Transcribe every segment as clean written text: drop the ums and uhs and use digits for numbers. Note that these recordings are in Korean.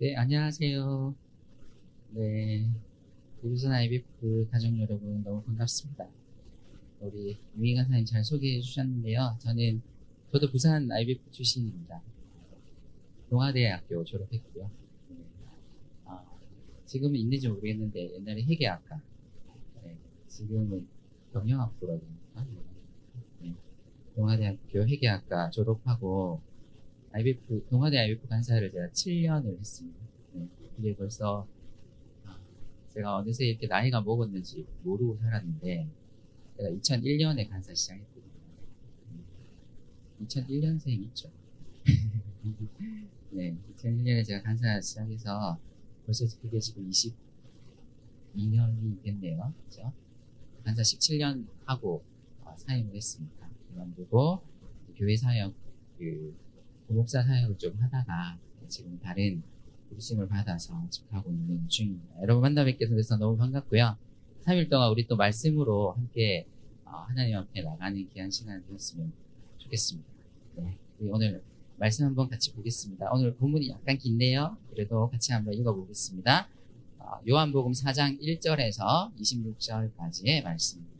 네, 안녕하세요. 네, 부산 IBF 가족 여러분 너무 반갑습니다. 우리 유희 간사님 잘 소개해 주셨는데요. 저도 부산 IBF 출신입니다. 동아대학교 졸업했고요. 네, 아, 지금은 있는지 모르겠는데 옛날에 회계학과, 네, 지금은 경영학부라고 합니까? 네, 동아대학교 회계학과 졸업하고 동아대 IBF 간사를 제가 7년을 했습니다. 네, 그게 벌써 제가 어느새 이렇게 나이가 먹었는지 모르고 살았는데, 제가 2001년에 간사 시작했거든요. 2001년생 있죠? 네, 2001년에 제가 간사 시작해서 벌써 그게 지금 22년이 됐네요. 그죠? 간사 17년 하고 사임을 했습니다. 그만두고 교회 사역, 목사 사역을 좀 하다가 지금 다른 부르심을 받아서 집하고 있는 중입니다. 여러분 만나 뵙게 돼서 너무 반갑고요. 3일 동안 우리 또 말씀으로 함께 하나님 앞에 나가는 귀한 시간이 되었으면 좋겠습니다. 네, 우리 오늘 말씀 한번 같이 보겠습니다. 오늘 본문이 약간 긴데요. 그래도 같이 한번 읽어보겠습니다. 요한복음 4장 1절에서 26절까지의 말씀입니다.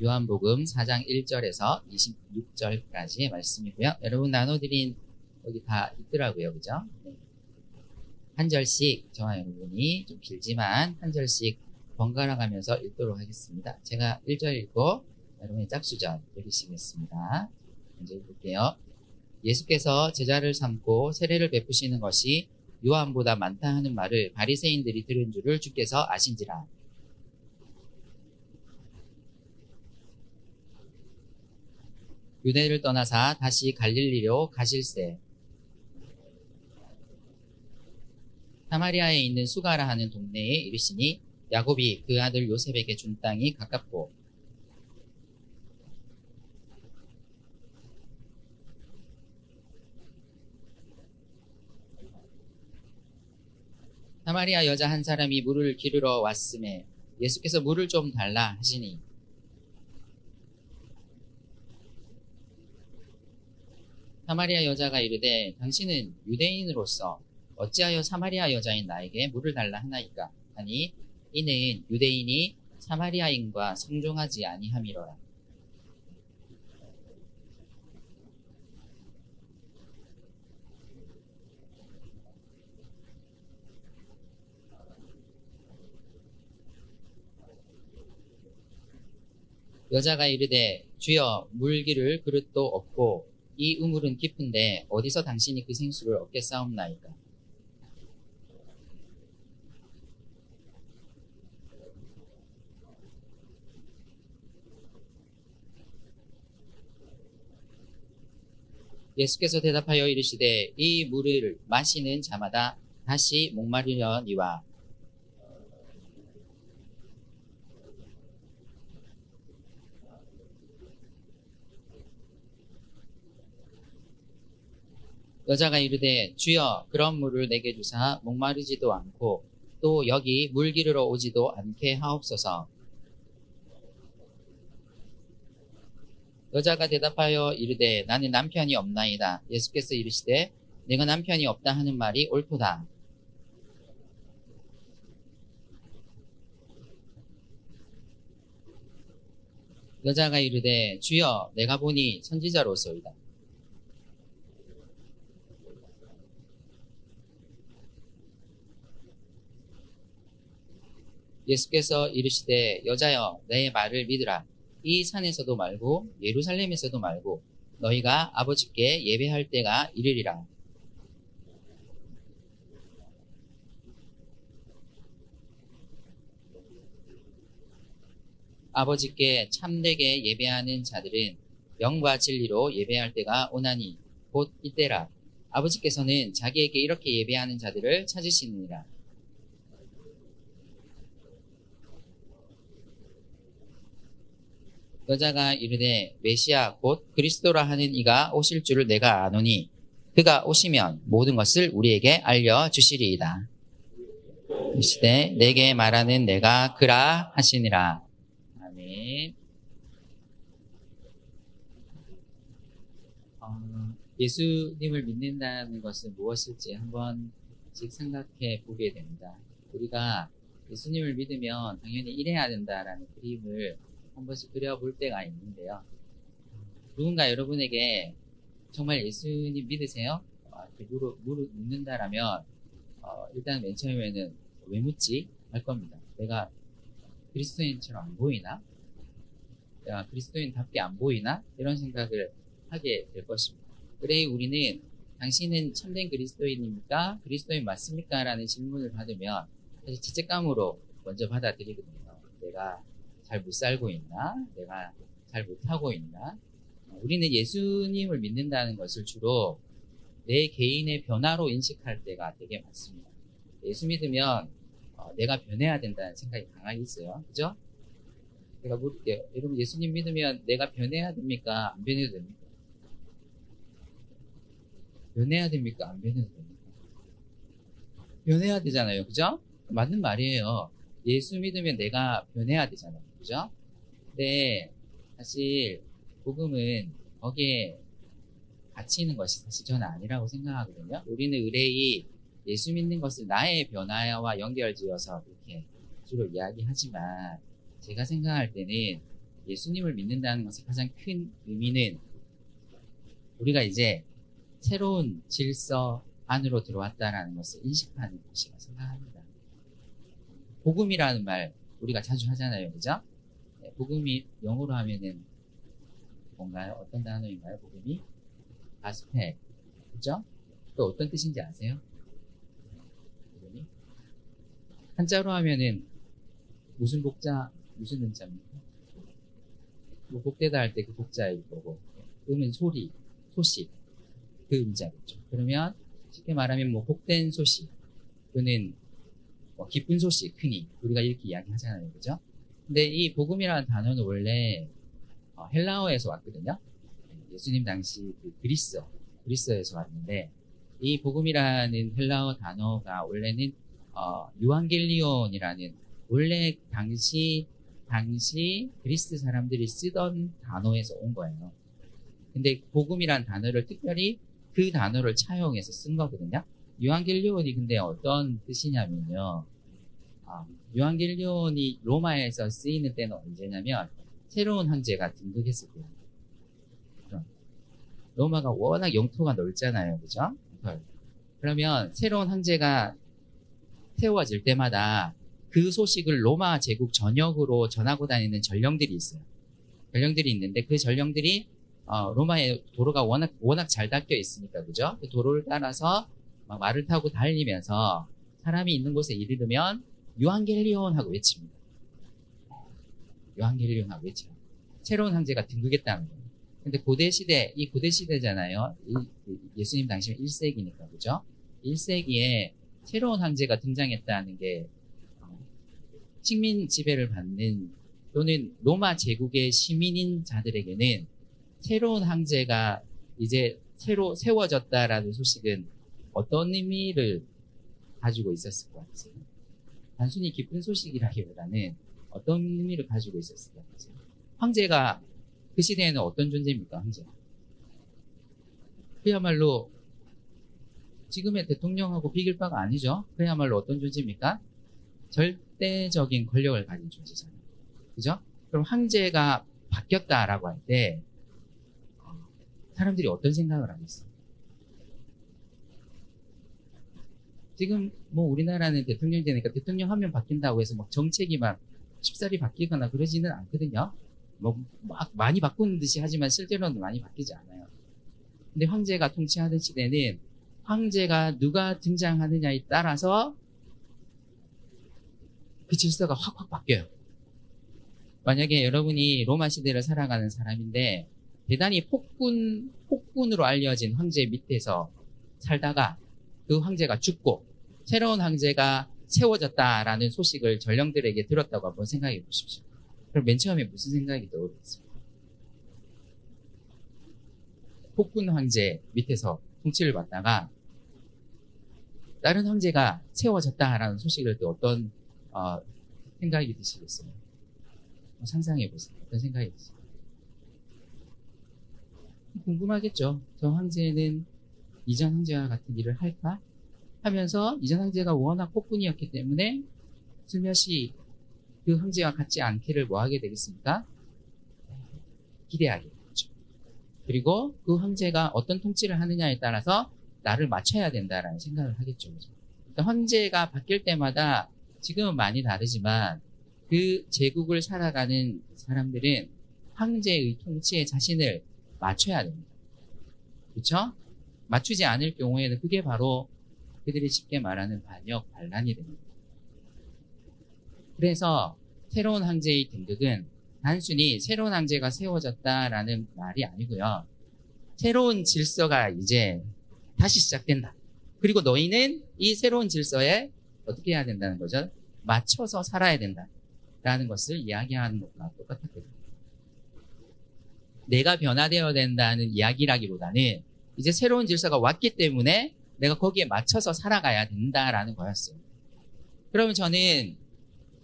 요한복음 4장 1절에서 26절까지의 말씀이고요. 여러분 나눠드린 여기 다 있더라고요. 그죠? 네. 한 절씩 저와 여러분이 좀 길지만 한 절씩 번갈아 가면서 읽도록 하겠습니다. 제가 1절 읽고 여러분이 짝수절 읽으시겠습니다. 먼저 읽을게요. 예수께서 제자를 삼고 세례를 베푸시는 것이 요한보다 많다 하는 말을 바리새인들이 들은 줄을 주께서 아신지라. 유대를 떠나사 다시 갈릴리로 가실새 사마리아에 있는 수가라 하는 동네에 이르시니 야곱이 그 아들 요셉에게 준 땅이 가깝고 사마리아 여자 한 사람이 물을 기르러 왔음에 예수께서 물을 좀 달라 하시니 사마리아 여자가 이르되 당신은 유대인으로서 어찌하여 사마리아 여자인 나에게 물을 달라 하나이까 하니 이는 유대인이 사마리아인과 상종하지 아니함이로라. 여자가 이르되 주여 물 기를 그릇도 없고 이 우물은 깊은데 어디서 당신이 그 생수를 얻겠사옵나이까. 예수께서 대답하여 이르시되 이 물을 마시는 자마다 다시 목마르려니와 여자가 이르되 주여 그런 물을 내게 주사 목마르지도 않고 또 여기 물 기르러 오지도 않게 하옵소서. 여자가 대답하여 이르되 나는 남편이 없나이다. 예수께서 이르시되 내가 남편이 없다 하는 말이 옳도다. 여자가 이르되 주여 내가 보니 선지자로소이다. 예수께서 이르시되 여자여 내 말을 믿으라. 이 산에서도 말고 예루살렘에서도 말고 너희가 아버지께 예배할 때가 이르리라. 아버지께 참되게 예배하는 자들은 영과 진리로 예배할 때가 오나니 곧 이때라. 아버지께서는 자기에게 이렇게 예배하는 자들을 찾으시느니라. 여자가 이르되 메시아 곧 그리스도라 하는 이가 오실 줄을 내가 아노니 그가 오시면 모든 것을 우리에게 알려주시리이다. 이 시대 내게 말하는 내가 그라 하시니라. 아멘. 예수님을 믿는다는 것은 무엇일지 한 번씩 생각해 보게 됩니다. 우리가 예수님을 믿으면 당연히 이래야 된다라는 그림을 한 번씩 그려볼 때가 있는데요. 누군가 여러분에게 정말 예수님 믿으세요? 이렇게 묻는다라면 일단 맨 처음에는 왜 묻지? 할 겁니다. 내가 그리스도인처럼 안 보이나? 내가 그리스도인답게 안 보이나? 이런 생각을 하게 될 것입니다. 그래 우리는 당신은 참된 그리스도인입니까? 그리스도인 맞습니까? 라는 질문을 받으면 사실 죄책감으로 먼저 받아들이거든요. 내가 잘 못 살고 있나? 내가 잘 못하고 있나? 우리는 예수님을 믿는다는 것을 주로 내 개인의 변화로 인식할 때가 되게 많습니다. 예수 믿으면 내가 변해야 된다는 생각이 강하게 있어요. 그죠? 제가 물을게요. 여러분 예수님 믿으면 내가 변해야 됩니까? 안 변해도 됩니까? 변해야 됩니까? 안 변해도 됩니까? 변해야 되잖아요. 그죠? 맞는 말이에요. 예수 믿으면 내가 변해야 되잖아요. 그죠? 근데 사실 복음은 거기에 갇히는 것이 사실 저는 아니라고 생각하거든요. 우리는 의뢰이 예수 믿는 것을 나의 변화와 연결지어서 이렇게 주로 이야기하지만 제가 생각할 때는 예수님을 믿는다는 것의 가장 큰 의미는 우리가 이제 새로운 질서 안으로 들어왔다라는 것을 인식하는 것이라고 생각합니다. 복음이라는 말 우리가 자주 하잖아요. 그죠? 네, 복음이 영어로 하면은 뭔가요? 어떤 단어인가요? 복음이? 가스펠. 그죠? 또 어떤 뜻인지 아세요? 복음이? 한자로 하면은 무슨 복자, 무슨 음자입니까? 뭐 복되다 할 때 그 복자일 거고, 음은 소리, 소식, 그 음자겠죠. 그러면 쉽게 말하면 뭐 복된 소식, 또는 뭐 기쁜 소식, 흔히 우리가 이렇게 이야기하잖아요. 그죠? 근데 이 복음이라는 단어는 원래 헬라어에서 왔거든요. 예수님 당시 그 그리스에서 왔는데 이 복음이라는 헬라어 단어가 원래는 유앙겔리온이라는 원래 당시 그리스 사람들이 쓰던 단어에서 온 거예요. 근데 복음이라는 단어를 특별히 그 단어를 차용해서 쓴 거거든요. 유앙겔리온이 근데 어떤 뜻이냐면요. 유앙겔리온이 로마에서 쓰이는 때는 언제냐면 새로운 황제가 등극했을 때예요. 로마가 워낙 영토가 넓잖아요. 그죠? 그러면 새로운 황제가 세워질 때마다 그 소식을 로마 제국 전역으로 전하고 다니는 전령들이 있어요. 전령들이 있는데 그 전령들이 로마의 도로가 워낙 잘 닦여 있으니까 그죠? 그 도로를 따라서 막 말을 타고 달리면서 사람이 있는 곳에 이르르면 유앙겔리온 하고 외칩니다. 유앙겔리온 하고 외쳐요. 새로운 황제가 등극했다는 거예요. 근데 고대 시대잖아요. 예수님 당시면 1세기니까 그죠? 1세기에 새로운 황제가 등장했다는 게 식민 지배를 받는 또는 로마 제국의 시민인 자들에게는 새로운 황제가 이제 새로 세워졌다라는 소식은 어떤 의미를 가지고 있었을 것 같아요? 단순히 기쁜 소식이라기보다는 어떤 의미를 가지고 있었을 것 같아요? 황제가 그 시대에는 어떤 존재입니까? 황제. 그야말로 지금의 대통령하고 비길 바가 아니죠. 그야말로 어떤 존재입니까? 절대적인 권력을 가진 존재잖아요. 그죠? 그럼 황제가 바뀌었다라고 할 때 사람들이 어떤 생각을 하겠어요? 지금 뭐 우리나라는 대통령이 되니까 대통령 한 명 바뀐다고 해서 막 정책이 막 쉽사리 바뀌거나 그러지는 않거든요. 뭐 막 많이 바꾸는 듯이 하지만 실제로는 많이 바뀌지 않아요. 근데 황제가 통치하던 시대는 황제가 누가 등장하느냐에 따라서 그 질서가 확 바뀌어요. 만약에 여러분이 로마 시대를 살아가는 사람인데 대단히 폭군으로 알려진 황제 밑에서 살다가 그 황제가 죽고 새로운 황제가 세워졌다라는 소식을 전령들에게 들었다고 한번 생각해 보십시오. 그럼 맨 처음에 무슨 생각이 떠오르겠어요? 폭군 황제 밑에서 통치를 받다가 다른 황제가 세워졌다라는 소식을 또 어떤 생각이 드시겠어요? 상상해 보세요. 어떤 생각이 드세요? 궁금하겠죠. 저 황제는 이전 황제와 같은 일을 할까? 하면서 이전 황제가 워낙 폭군이었기 때문에 슬며시 그 황제와 같지 않기를 뭐 하게 되겠습니까? 기대하게 되죠. 그리고 그 황제가 어떤 통치를 하느냐에 따라서 나를 맞춰야 된다라는 생각을 하겠죠. 그러니까 황제가 바뀔 때마다 지금은 많이 다르지만 그 제국을 살아가는 사람들은 황제의 통치에 자신을 맞춰야 됩니다. 그렇죠? 맞추지 않을 경우에는 그게 바로 그들이 쉽게 말하는 반역, 반란이 됩니다. 그래서 새로운 황제의 등극은 단순히 새로운 황제가 세워졌다라는 말이 아니고요. 새로운 질서가 이제 다시 시작된다. 그리고 너희는 이 새로운 질서에 어떻게 해야 된다는 거죠? 맞춰서 살아야 된다라는 것을 이야기하는 것과 똑같았거든요. 내가 변화되어야 된다는 이야기라기보다는 이제 새로운 질서가 왔기 때문에 내가 거기에 맞춰서 살아가야 된다라는 거였어요. 그러면 저는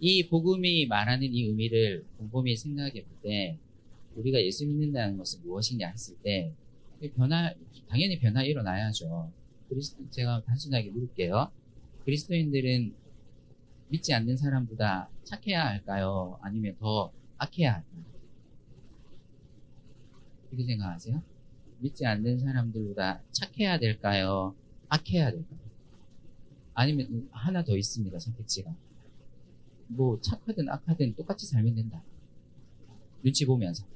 이 복음이 말하는 이 의미를 곰곰이 생각해 볼 때 우리가 예수 믿는다는 것은 무엇이냐 했을 때 당연히 변화 일어나야죠. 제가 단순하게 물을게요. 그리스도인들은 믿지 않는 사람보다 착해야 할까요? 아니면 더 악해야 할까요? 어떻게 생각하세요? 믿지 않는 사람들보다 착해야 될까요? 악해야 될까요? 아니면 하나 더 있습니다. 선택지가. 뭐 착하든 악하든 똑같이 살면 된다. 눈치 보면서.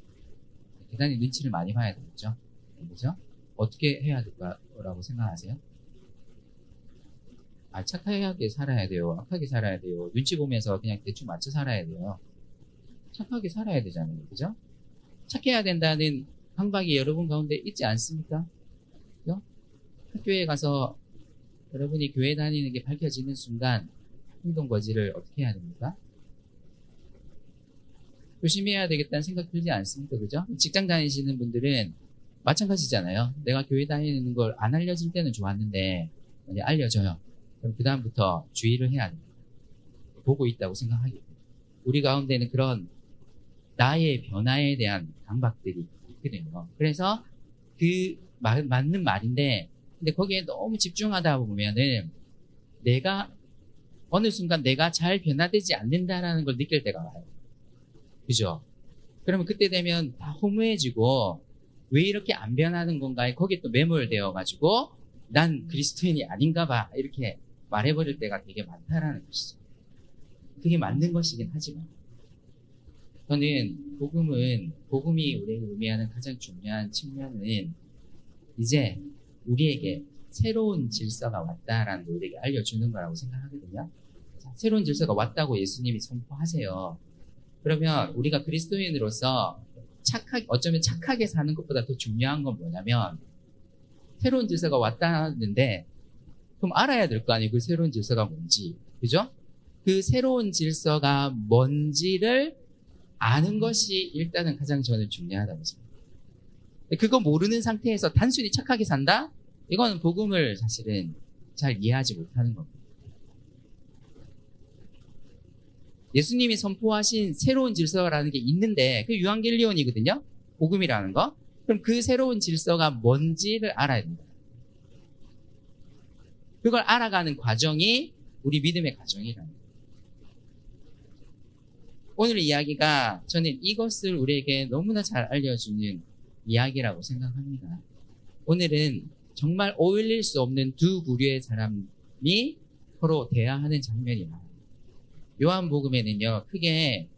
대단히 눈치를 많이 봐야 되겠죠. 그죠? 어떻게 해야 될까라고 생각하세요? 착하게 살아야 돼요. 악하게 살아야 돼요. 눈치 보면서 그냥 대충 맞춰 살아야 돼요. 착하게 살아야 되잖아요. 그죠? 착해야 된다는 강박이 여러분 가운데 있지 않습니까? 그죠? 학교에 가서 여러분이 교회 다니는 게 밝혀지는 순간 행동 거지를 어떻게 해야 됩니까? 조심해야 되겠다는 생각 들지 않습니까? 그죠? 직장 다니시는 분들은 마찬가지잖아요. 내가 교회 다니는 걸 안 알려질 때는 좋았는데 만약 알려져요. 그럼 그 다음부터 주의를 해야 됩니다. 보고 있다고 생각하겠죠. 우리 가운데는 그런 나의 변화에 대한 강박들이 있거든요. 그래서 맞는 말인데 근데 거기에 너무 집중하다 보면은 어느 순간 내가 잘 변화되지 않는다라는 걸 느낄 때가 와요. 그죠? 그러면 그때 되면 다 허무해지고 왜 이렇게 안 변하는 건가에 거기에 또 매몰되어가지고 난 그리스도인이 아닌가 봐 이렇게 말해버릴 때가 되게 많다라는 것이죠. 그게 맞는 것이긴 하지만 저는 복음이 우리에게 의미하는 가장 중요한 측면은 이제 우리에게 새로운 질서가 왔다라는 걸 우리에게 알려주는 거라고 생각하거든요. 새로운 질서가 왔다고 예수님이 선포하세요. 그러면 우리가 그리스도인으로서 어쩌면 착하게 사는 것보다 더 중요한 건 뭐냐면 새로운 질서가 왔다는데 그럼 알아야 될 거 아니에요. 그 새로운 질서가 뭔지. 그죠? 그 새로운 질서가 뭔지를 아는 것이 일단은 가장 저는 중요하다고 생각합니다. 그거 모르는 상태에서 단순히 착하게 산다? 이거는 복음을 사실은 잘 이해하지 못하는 겁니다. 예수님이 선포하신 새로운 질서라는 게 있는데 그 유한겔리온이거든요. 복음이라는 거. 그럼 그 새로운 질서가 뭔지를 알아야 됩니다. 그걸 알아가는 과정이 우리 믿음의 과정이라는 거예요. 오늘 이야기가 저는 이것을 우리에게 너무나 잘 알려주는 이야기라고 생각합니다. 오늘은 정말 어울릴 수 없는 두 부류의 사람이 서로 대화하는 장면이 나와요. 요한복음에는요, 크게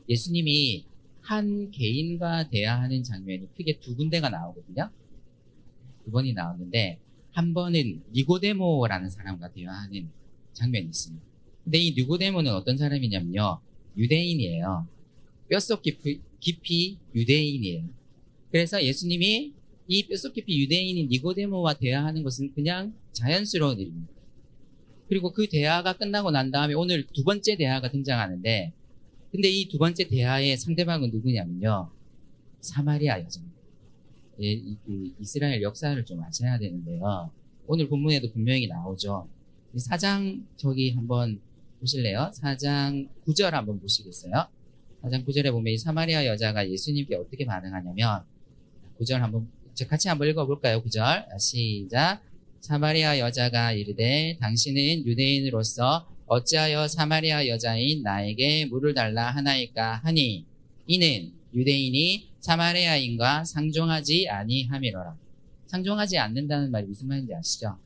예수님이 한 개인과 대화하는 장면이 크게 두 군데가 나오거든요. 두 번이 나오는데, 한 번은 니고데모라는 사람과 대화하는 장면이 있습니다. 근데 이 니고데모는 어떤 사람이냐면요, 유대인이에요. 뼛속 깊이 유대인이에요. 그래서 예수님이 이 뼛속 깊이 유대인인 니고데모와 대화하는 것은 그냥 자연스러운 일입니다. 그리고 그 대화가 끝나고 난 다음에 오늘 두 번째 대화가 등장하는데, 근데 이 두 번째 대화의 상대방은 누구냐면요, 사마리아 여자입니다. 이스라엘 역사를 좀 아셔야 되는데요. 오늘 본문에도 분명히 나오죠. 4장 저기 한번 보실래요? 4장 9절 한번 보시겠어요? 4장 9절에 보면 이 사마리아 여자가 예수님께 어떻게 반응하냐면 구절 한번 같이 한번 읽어볼까요? 구절 시작. 사마리아 여자가 이르되 당신은 유대인으로서 어찌하여 사마리아 여자인 나에게 물을 달라 하나이까 하니 이는 유대인이 사마리아인과 상종하지 아니함이로라. 상종하지 않는다는 말이 무슨 말인지 아시죠?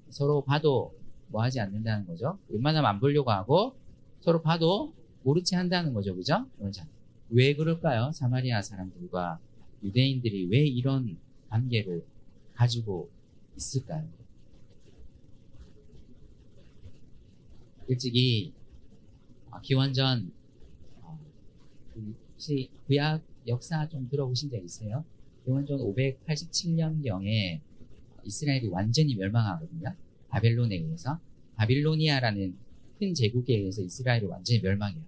서로 봐도 뭐 하지 않는다는 거죠. 웬만하면 안 보려고 하고 서로 봐도 모른 채 한다는 거죠. 그죠? 왜 그럴까요? 사마리아 사람들과 유대인들이 왜 이런 관계를 가지고 있을까요? 일찍이 기원전 혹시 구약 역사 좀 들어보신 적 있어요? 기원전 587년경에 이스라엘이 완전히 멸망하거든요. 바벨론에 의해서. 바빌로니아라는 큰 제국에 의해서 이스라엘이 완전히 멸망해요.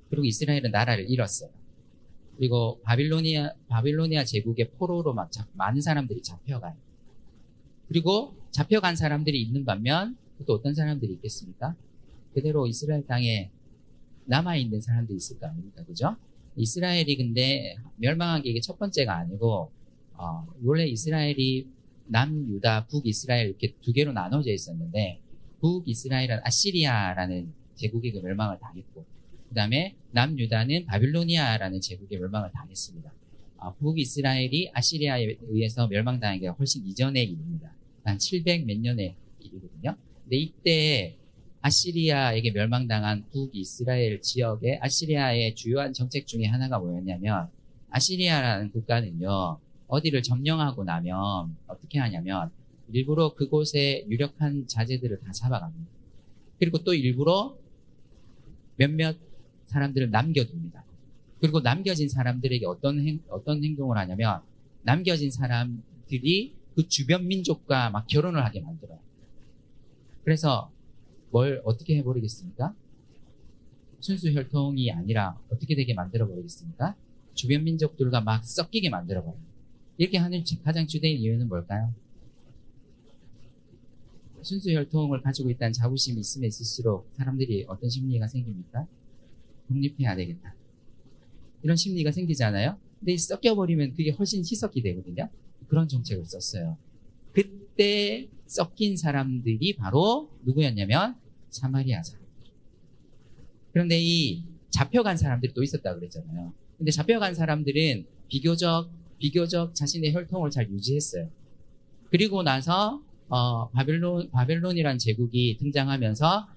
그리고 이스라엘은 나라를 잃었어요. 그리고 바빌로니아 제국의 포로로 막 많은 사람들이 잡혀가요. 그리고 잡혀간 사람들이 있는 반면 또 어떤 사람들이 있겠습니까? 그대로 이스라엘 땅에 남아있는 사람들이 있을 거 아닙니까? 그죠? 이스라엘이 근데 멸망한 게 이게 첫 번째가 아니고, 원래 이스라엘이 남유다, 북이스라엘 이렇게 두 개로 나눠져 있었는데, 북이스라엘은 아시리아라는 제국에게 멸망을 당했고, 그 다음에 남유다는 바빌로니아라는 제국에 멸망을 당했습니다. 북이스라엘이 아시리아에 의해서 멸망당한 게 훨씬 이전의 일입니다. 한 700 몇 년의 일이거든요. 근데 이때 아시리아에게 멸망당한 북이스라엘 지역에 아시리아의 주요한 정책 중에 하나가 뭐였냐면, 아시리아라는 국가는요, 어디를 점령하고 나면 어떻게 하냐면 일부러 그곳에 유력한 자재들을 다 잡아갑니다. 그리고 또 일부러 몇몇 사람들을 남겨둡니다. 그리고 남겨진 사람들에게 어떤 행동을 하냐면 남겨진 사람들이 그 주변 민족과 막 결혼을 하게 만들어요. 그래서 뭘 어떻게 해버리겠습니까? 순수 혈통이 아니라 어떻게 되게 만들어버리겠습니까? 주변 민족들과 막 섞이게 만들어버려요. 이렇게 하는 가장 주된 이유는 뭘까요? 순수 혈통을 가지고 있다는 자부심이 있으면 있을수록 사람들이 어떤 심리가 생깁니까? 독립해야 되겠다. 이런 심리가 생기잖아요. 근데 섞여버리면 그게 훨씬 희석이 되거든요. 그런 정책을 썼어요. 그때 섞인 사람들이 바로 누구였냐면 사마리아 사람. 그런데 이 잡혀간 사람들이 또 있었다고 그랬잖아요. 근데 잡혀간 사람들은 비교적 자신의 혈통을 잘 유지했어요. 그리고 나서 바벨론이라는 제국이 등장하면서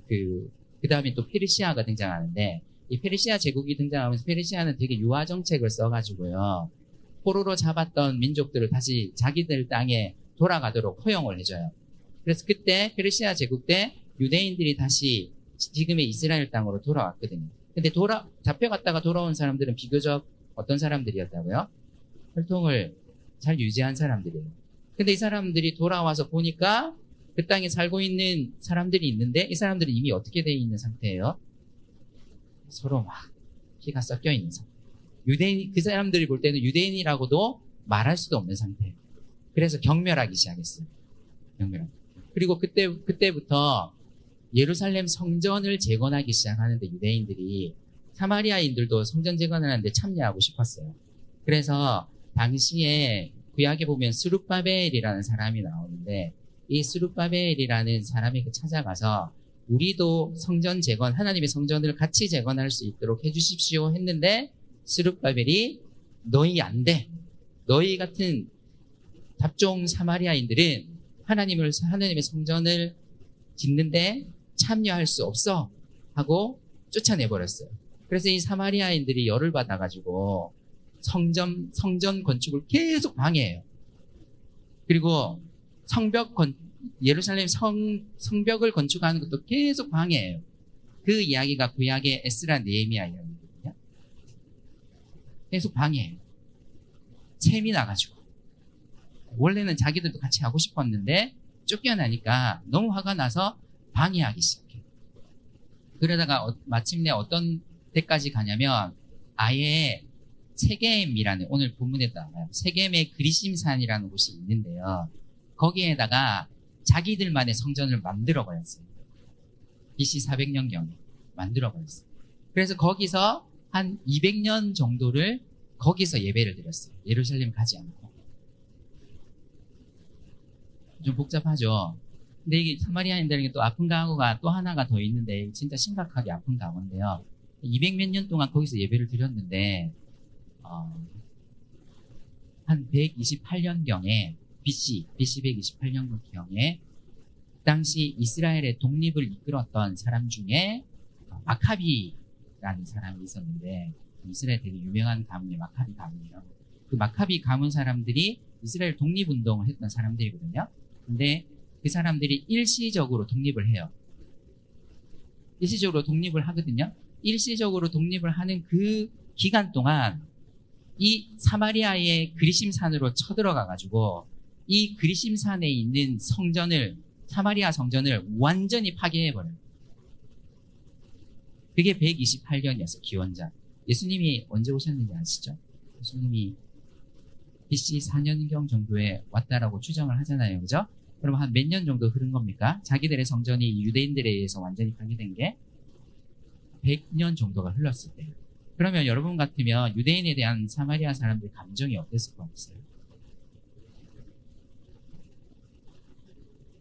그 다음에 또 페르시아가 등장하는데, 이 페르시아 제국이 등장하면서 페르시아는 되게 유화 정책을 써가지고요, 포로로 잡았던 민족들을 다시 자기들 땅에 돌아가도록 허용을 해줘요. 그래서 그때 페르시아 제국 때 유대인들이 다시 지금의 이스라엘 땅으로 돌아왔거든요. 근데 잡혀갔다가 돌아온 사람들은 비교적 어떤 사람들이었다고요? 혈통을 잘 유지한 사람들이에요. 근데 이 사람들이 돌아와서 보니까 그 땅에 살고 있는 사람들이 있는데, 이 사람들은 이미 어떻게 되어 있는 상태예요? 서로 막 피가 섞여 있는 상태. 그 사람들이 볼 때는 유대인이라고도 말할 수도 없는 상태예요. 그래서 경멸하기 시작했어요. 그리고 그때부터 예루살렘 성전을 재건하기 시작하는데, 유대인들이 사마리아인들도 성전 재건하는데 참여하고 싶었어요. 그래서 당시에 구약에 보면 스룹바벨이라는 사람이 나오는데, 이 스룹바벨이라는 사람에게 찾아가서 우리도 성전 재건, 하나님의 성전을 같이 재건할 수 있도록 해주십시오 했는데, 스룹바벨이 너희 안 돼. 너희 같은 답종 사마리아인들은 하나님의 성전을 짓는데 참여할 수 없어 하고 쫓아내버렸어요. 그래서 이 사마리아인들이 열을 받아가지고 성전 건축을 계속 방해해요. 그리고 예루살렘 성벽을 건축하는 것도 계속 방해해요. 그 이야기가 구약의 에스라 느헤미야 이야기거든요. 계속 방해해요. 셈이 나가지고. 원래는 자기들도 같이 하고 싶었는데 쫓겨나니까 너무 화가 나서 방해하기 시작해요. 그러다가 마침내 어떤 데까지 가냐면, 아예 세겜이라는, 오늘 본문에도 나와요. 세겜의 그리심산이라는 곳이 있는데요. 거기에다가 자기들만의 성전을 만들어버렸어요. BC 400년경에 만들어버렸어요. 그래서 거기서 한 200년 정도를 거기서 예배를 드렸어요. 예루살렘 가지 않고. 좀 복잡하죠. 근데 이게 사마리아인들에게 또 아픈 강호가 또 하나가 더 있는데 진짜 심각하게 아픈 강호인데요. 200몇 년 동안 거기서 예배를 드렸는데 한 128년경에 BC 128년경에 당시 이스라엘의 독립을 이끌었던 사람 중에 마카비라는 사람이 있었는데 이스라엘 되게 유명한 가문이 마카비 가문이에요. 그 마카비 가문 사람들이 이스라엘 독립운동을 했던 사람들이거든요. 근데 그 사람들이 일시적으로 독립을 해요. 일시적으로 독립을 하거든요. 일시적으로 독립을 하는 그 기간 동안 이 사마리아의 그리심산으로 쳐들어가가지고 이 그리심산에 있는 성전을, 사마리아 성전을 완전히 파괴해버려요. 그게 128년이었어요, 기원전. 예수님이 언제 오셨는지 아시죠? 예수님이 BC 4년경 정도에 왔다라고 추정을 하잖아요. 그죠? 그럼 한 몇 년 정도 흐른 겁니까? 자기들의 성전이 유대인들에 의해서 완전히 파괴된 게 100년 정도가 흘렀을 때. 그러면 여러분 같으면 유대인에 대한 사마리아 사람들의 감정이 어땠을 것 같으세요?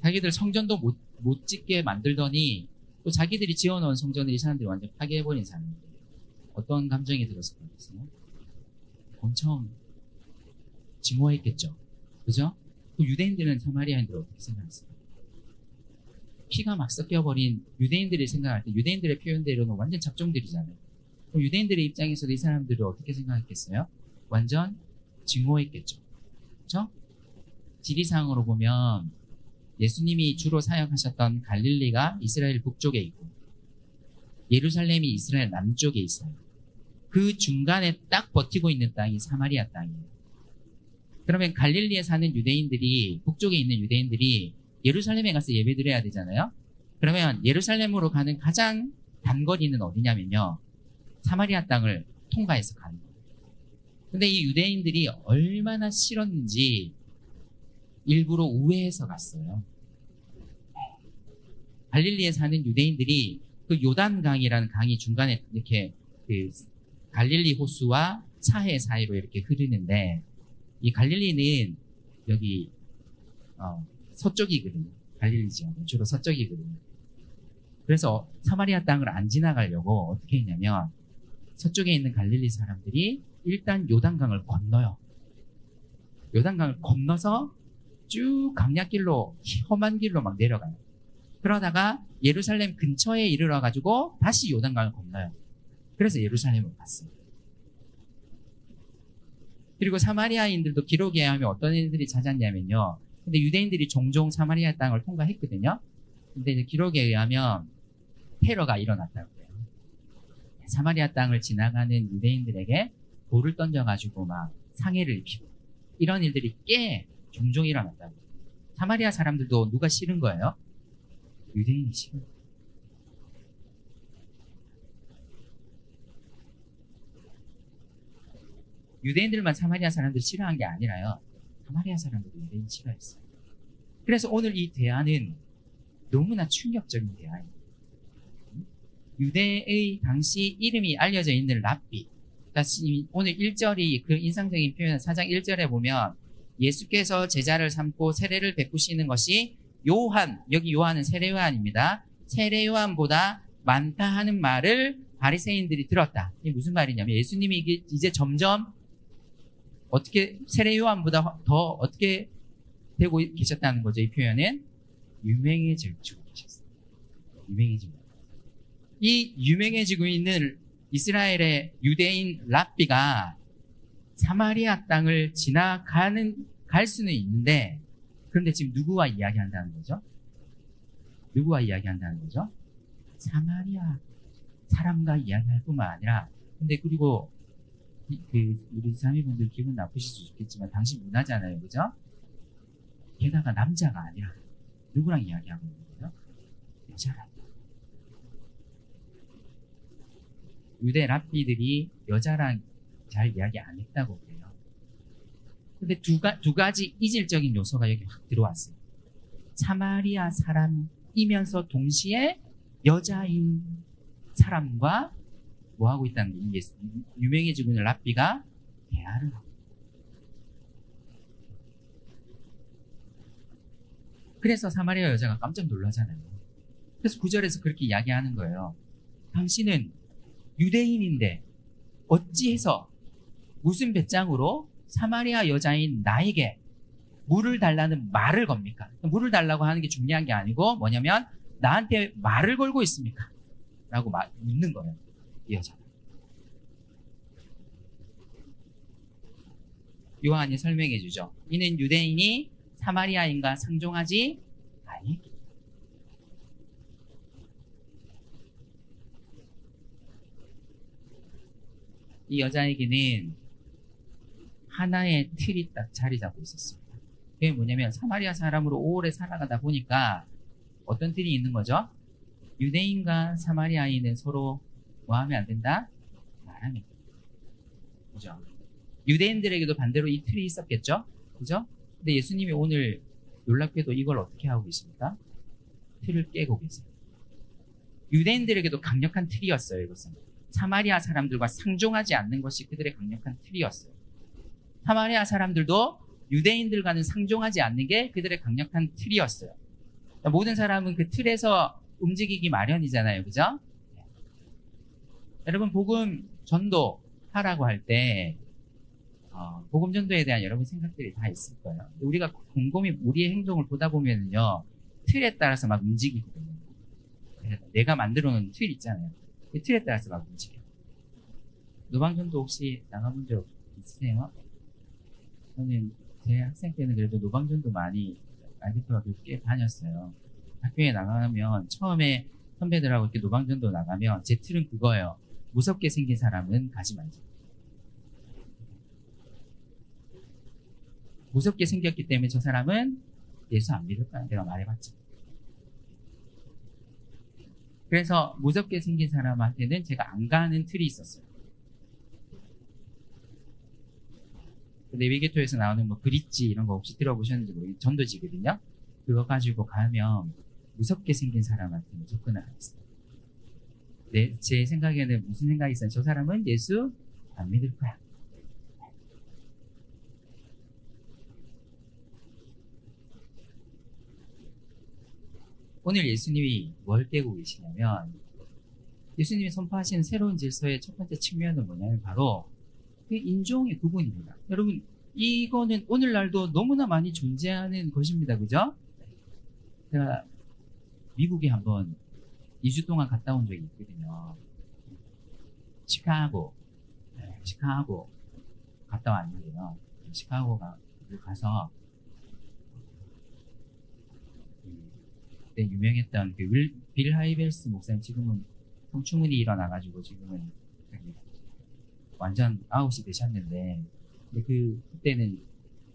자기들 성전도 못 짓게 만들더니 또 자기들이 지어놓은 성전을 이 사람들이 완전 파괴해버린 사람들. 어떤 감정이 들었을 것 같으세요? 엄청 증오했겠죠. 그죠? 그 유대인들은 사마리아인들 어떻게 생각했어요? 피가 막 섞여버린 유대인들이 생각할 때 유대인들의 표현대로는 완전 잡종들이잖아요. 그럼 유대인들의 입장에서도 이 사람들을 어떻게 생각했겠어요? 완전 증오했겠죠. 그렇죠? 지리상으로 보면 예수님이 주로 사역하셨던 갈릴리가 이스라엘 북쪽에 있고 예루살렘이 이스라엘 남쪽에 있어요. 그 중간에 딱 버티고 있는 땅이 사마리아 땅이에요. 그러면 갈릴리에 사는 유대인들이, 북쪽에 있는 유대인들이 예루살렘에 가서 예배드려야 되잖아요. 그러면 예루살렘으로 가는 가장 단거리는 어디냐면요, 사마리아 땅을 통과해서 가는 거예요. 근데 이 유대인들이 얼마나 싫었는지 일부러 우회해서 갔어요. 갈릴리에 사는 유대인들이 그 요단강이라는 강이 중간에 이렇게 그 갈릴리 호수와 사해 사이로 이렇게 흐르는데, 이 갈릴리는 여기 서쪽이거든요. 갈릴리 지역은 주로 서쪽이거든요. 그래서 사마리아 땅을 안 지나가려고 어떻게 했냐면 서쪽에 있는 갈릴리 사람들이 일단 요단강을 건너요. 요단강을 건너서 쭉 강약길로, 험한 길로 막 내려가요. 그러다가 예루살렘 근처에 이르러가지고 다시 요단강을 건너요. 그래서 예루살렘으로 갔어요. 그리고 사마리아인들도 기록에 의하면 어떤 애들이 찾았냐면요, 근데 유대인들이 종종 사마리아 땅을 통과했거든요. 근데 기록에 의하면 테러가 일어났다고 해요. 사마리아 땅을 지나가는 유대인들에게 돌을 던져가지고 막 상해를 입히고 이런 일들이 꽤 종종 일어났다고 해요. 사마리아 사람들도 누가 싫은 거예요? 유대인이 싫은 거예요. 유대인들만 사마리아 사람들 싫어한 게 아니라요, 사마리아 사람들도 유대인 싫어했어요. 그래서 오늘 이 대화는 너무나 충격적인 대화입니다. 유대의 당시 이름이 알려져 있는 랍비, 오늘 1절이 그 인상적인 표현, 4장 1절에 보면 예수께서 제자를 삼고 세례를 베푸시는 것이 요한, 여기 요한은 세례 요한입니다. 세례 요한보다 많다 하는 말을 바리새인들이 들었다. 이게 무슨 말이냐면 예수님이 이제 점점 어떻게 세례 요한보다 더 어떻게 되고 계셨다는 거죠. 이 표현은 유명해지고 계셨어요. 유명해지고. 이 유명해지고 있는 이스라엘의 유대인 랍비가 사마리아 땅을 갈 수는 있는데, 그런데 지금 누구와 이야기한다는 거죠? 누구와 이야기한다는 거죠? 사마리아 사람과 이야기할 뿐만 아니라, 근데 그리고 우리 사미분들 기분 나쁘실 수 있겠지만 당신 문화잖아요, 그죠? 게다가 남자가 아니라 누구랑 이야기하고 있는 거죠? 여자랑. 유대 랍비들이 여자랑 잘 이야기 안 했다고 그래요. 근데 두 가지 이질적인 요소가 여기 확 들어왔어요. 사마리아 사람이면서 동시에 여자인 사람과 뭐 하고 있다는 게, 유명해지고 있는 랍비가 대화를 하고. 그래서 사마리아 여자가 깜짝 놀라잖아요. 그래서 9절에서 그렇게 이야기하는 거예요. 당신은 유대인인데 어찌해서 무슨 배짱으로 사마리아 여자인 나에게 물을 달라는 말을 겁니까? 물을 달라고 하는 게 중요한 게 아니고 뭐냐면 나한테 말을 걸고 있습니까? 라고 묻는 거예요. 이 여자가. 요한이 설명해 주죠. 이는 유대인이 사마리아인과 상종하지 아니. 이 여자에게는 하나의 틀이 딱 자리 잡고 있었습니다. 그게 뭐냐면 사마리아 사람으로 오래 살아가다 보니까 어떤 틀이 있는 거죠? 유대인과 사마리아인은 서로 뭐 하면 안 된다? 말하면 된다. 그죠? 유대인들에게도 반대로 이 틀이 있었겠죠? 그죠? 근데 예수님이 오늘 놀랍게도 이걸 어떻게 하고 계십니까? 틀을 깨고 계세요. 유대인들에게도 강력한 틀이었어요, 이것은. 사마리아 사람들과 상종하지 않는 것이 그들의 강력한 틀이었어요. 사마리아 사람들도 유대인들과는 상종하지 않는 게 그들의 강력한 틀이었어요. 모든 사람은 그 틀에서 움직이기 마련이잖아요. 그죠? 여러분, 복음 전도하라고 할 때, 복음 전도에 대한 여러분 생각들이 다 있을 거예요. 우리가 곰곰이 우리의 행동을 보다 보면요, 틀에 따라서 막 움직이거든요. 내가 만들어 놓은 틀 있잖아요. 그 틀에 따라서 막 움직여요. 노방전도 혹시 나가본 적 있으세요? 저는 제 학생 때는 그래도 노방전도 많이 알겠더라도 꽤 다녔어요. 학교에 나가면 처음에 선배들하고 이렇게 노방전도 나가면 제 틀은 그거예요. 무섭게 생긴 사람은 가지 말자. 무섭게 생겼기 때문에 저 사람은 예수 안 믿을 거야. 내가 말해봤지. 그래서 무섭게 생긴 사람한테는 제가 안 가는 틀이 있었어요. 내비게이터에서 나오는 뭐 브릿지 이런 거 혹시 들어보셨는지 모르겠는데 전도지거든요. 그거 가지고 가면 무섭게 생긴 사람한테는 접근을 안 했어요. 제 생각에는 무슨 생각이 있어요? 저 사람은 예수 안 믿을 거야. 오늘 예수님이 뭘 깨고 계시냐면 예수님이 선포하시는 새로운 질서의 첫 번째 측면은 뭐냐면 바로 그 인종의 구분입니다. 여러분, 이거는 오늘날도 너무나 많이 존재하는 것입니다. 그죠? 제가 미국에 한번 2주 동안 갔다 온 적이 있거든요. 시카고 갔다 왔는데요. 시카고 가서 그때 유명했던 그 빌 하이벨스 목사님, 지금은 성추문이 일어나가지고 지금은 완전 아웃이 되셨는데, 그때는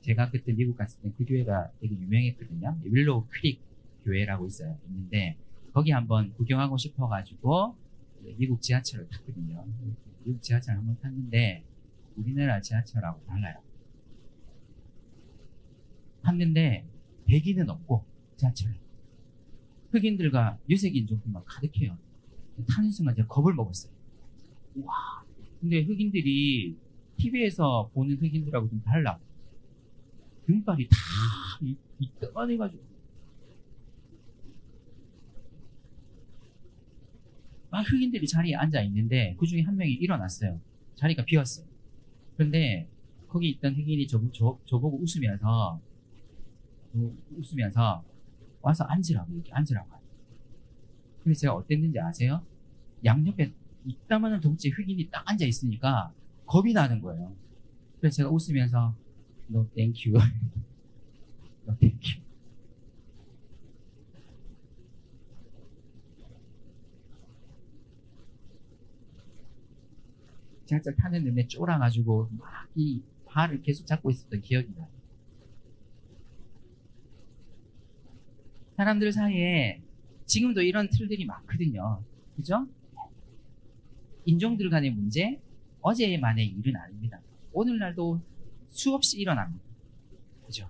제가 그때 미국 갔을 때 그 교회가 되게 유명했거든요. 윌로우 크릭 교회라고 있는데 거기 한번 구경하고 싶어가지고 미국 지하철을 탔거든요. 미국 지하철 한번 탔는데 우리나라 지하철하고 달라요. 탔는데 대기는 없고 지하철에 흑인들과 유색인종들만 가득해요. 타는 순간 제가 겁을 먹었어요. 와, 근데 흑인들이 TV에서 보는 흑인들하고 좀 달라. 등발이 다 이따만해가지고 막 흑인들이 자리에 앉아 있는데 그 중에 한 명이 일어났어요. 자리가 비었어요. 그런데 거기 있던 흑인이 저보고 웃으면서 와서 앉으라고 이렇게 앉으라고 하죠. 근데 제가 어땠는지 아세요? 양옆에 이따만한 덩치 흑인이 딱 앉아 있으니까 겁이 나는 거예요. 그래서 제가 웃으면서 No thank you. No thank you. 지하철 타는 내내 쫄아가지고 막 이 발을 계속 잡고 있었던 기억이 나요. 사람들 사이에 지금도 이런 틀들이 많거든요. 그죠? 인종들 간의 문제, 어제만의 일은 아닙니다. 오늘날도 수없이 일어납니다. 그죠?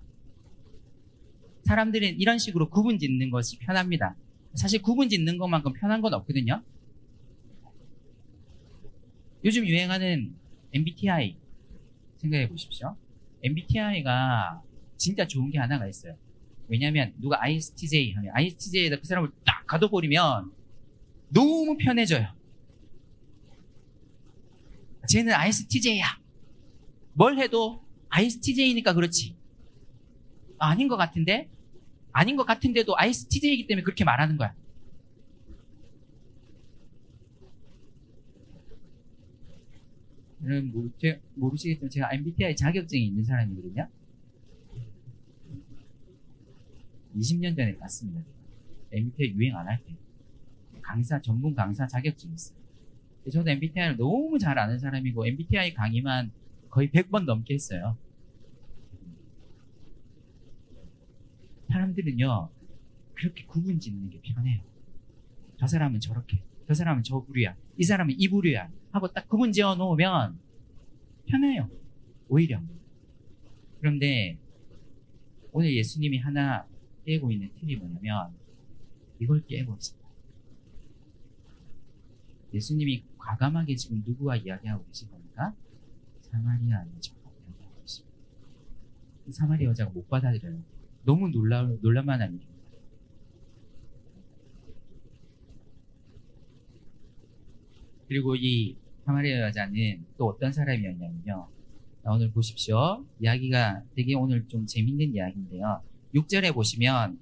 사람들은 이런 식으로 구분 짓는 것이 편합니다. 사실 구분 짓는 것만큼 편한 건 없거든요. 요즘 유행하는 MBTI, 생각해 보십시오. MBTI가 진짜 좋은 게 하나가 있어요. 왜냐하면 누가 ISTJ 하면 ISTJ에다 그 사람을 딱 가둬버리면 너무 편해져요. 쟤는 ISTJ야. 뭘 해도 ISTJ니까 그렇지. 아닌 것 같은데? 아닌 것 같은데도 ISTJ이기 때문에 그렇게 말하는 거야. 여러분 모르시겠지만 제가 MBTI 자격증이 있는 사람이거든요. 20년 전에 땄습니다. MBTI 유행 안 할 때. 전문 강사 자격증이 있어요. 저도 MBTI를 너무 잘 아는 사람이고 MBTI 강의만 거의 100번 넘게 했어요. 사람들은요 그렇게 구분 짓는 게 편해요. 저 사람은 저렇게, 저 사람은 저 부류야, 이 사람은 이 부류야 하고 딱 구분 지어 놓으면 편해요. 오히려. 그런데 오늘 예수님이 하나 깨고 있는 틀이 뭐냐면 이걸 깨고 있습니다. 예수님이 과감하게 지금 누구와 이야기하고 계신 겁니까? 사마리아 여자와 이야기하고 있습니다. 사마리아 여자가 못 받아들여요. 너무 놀랄만한 일입니다. 그리고 이 사마리아 여자는 또 어떤 사람이었냐면요. 오늘 보십시오. 이야기가 되게 오늘 좀 재밌는 이야기인데요. 6절에 보시면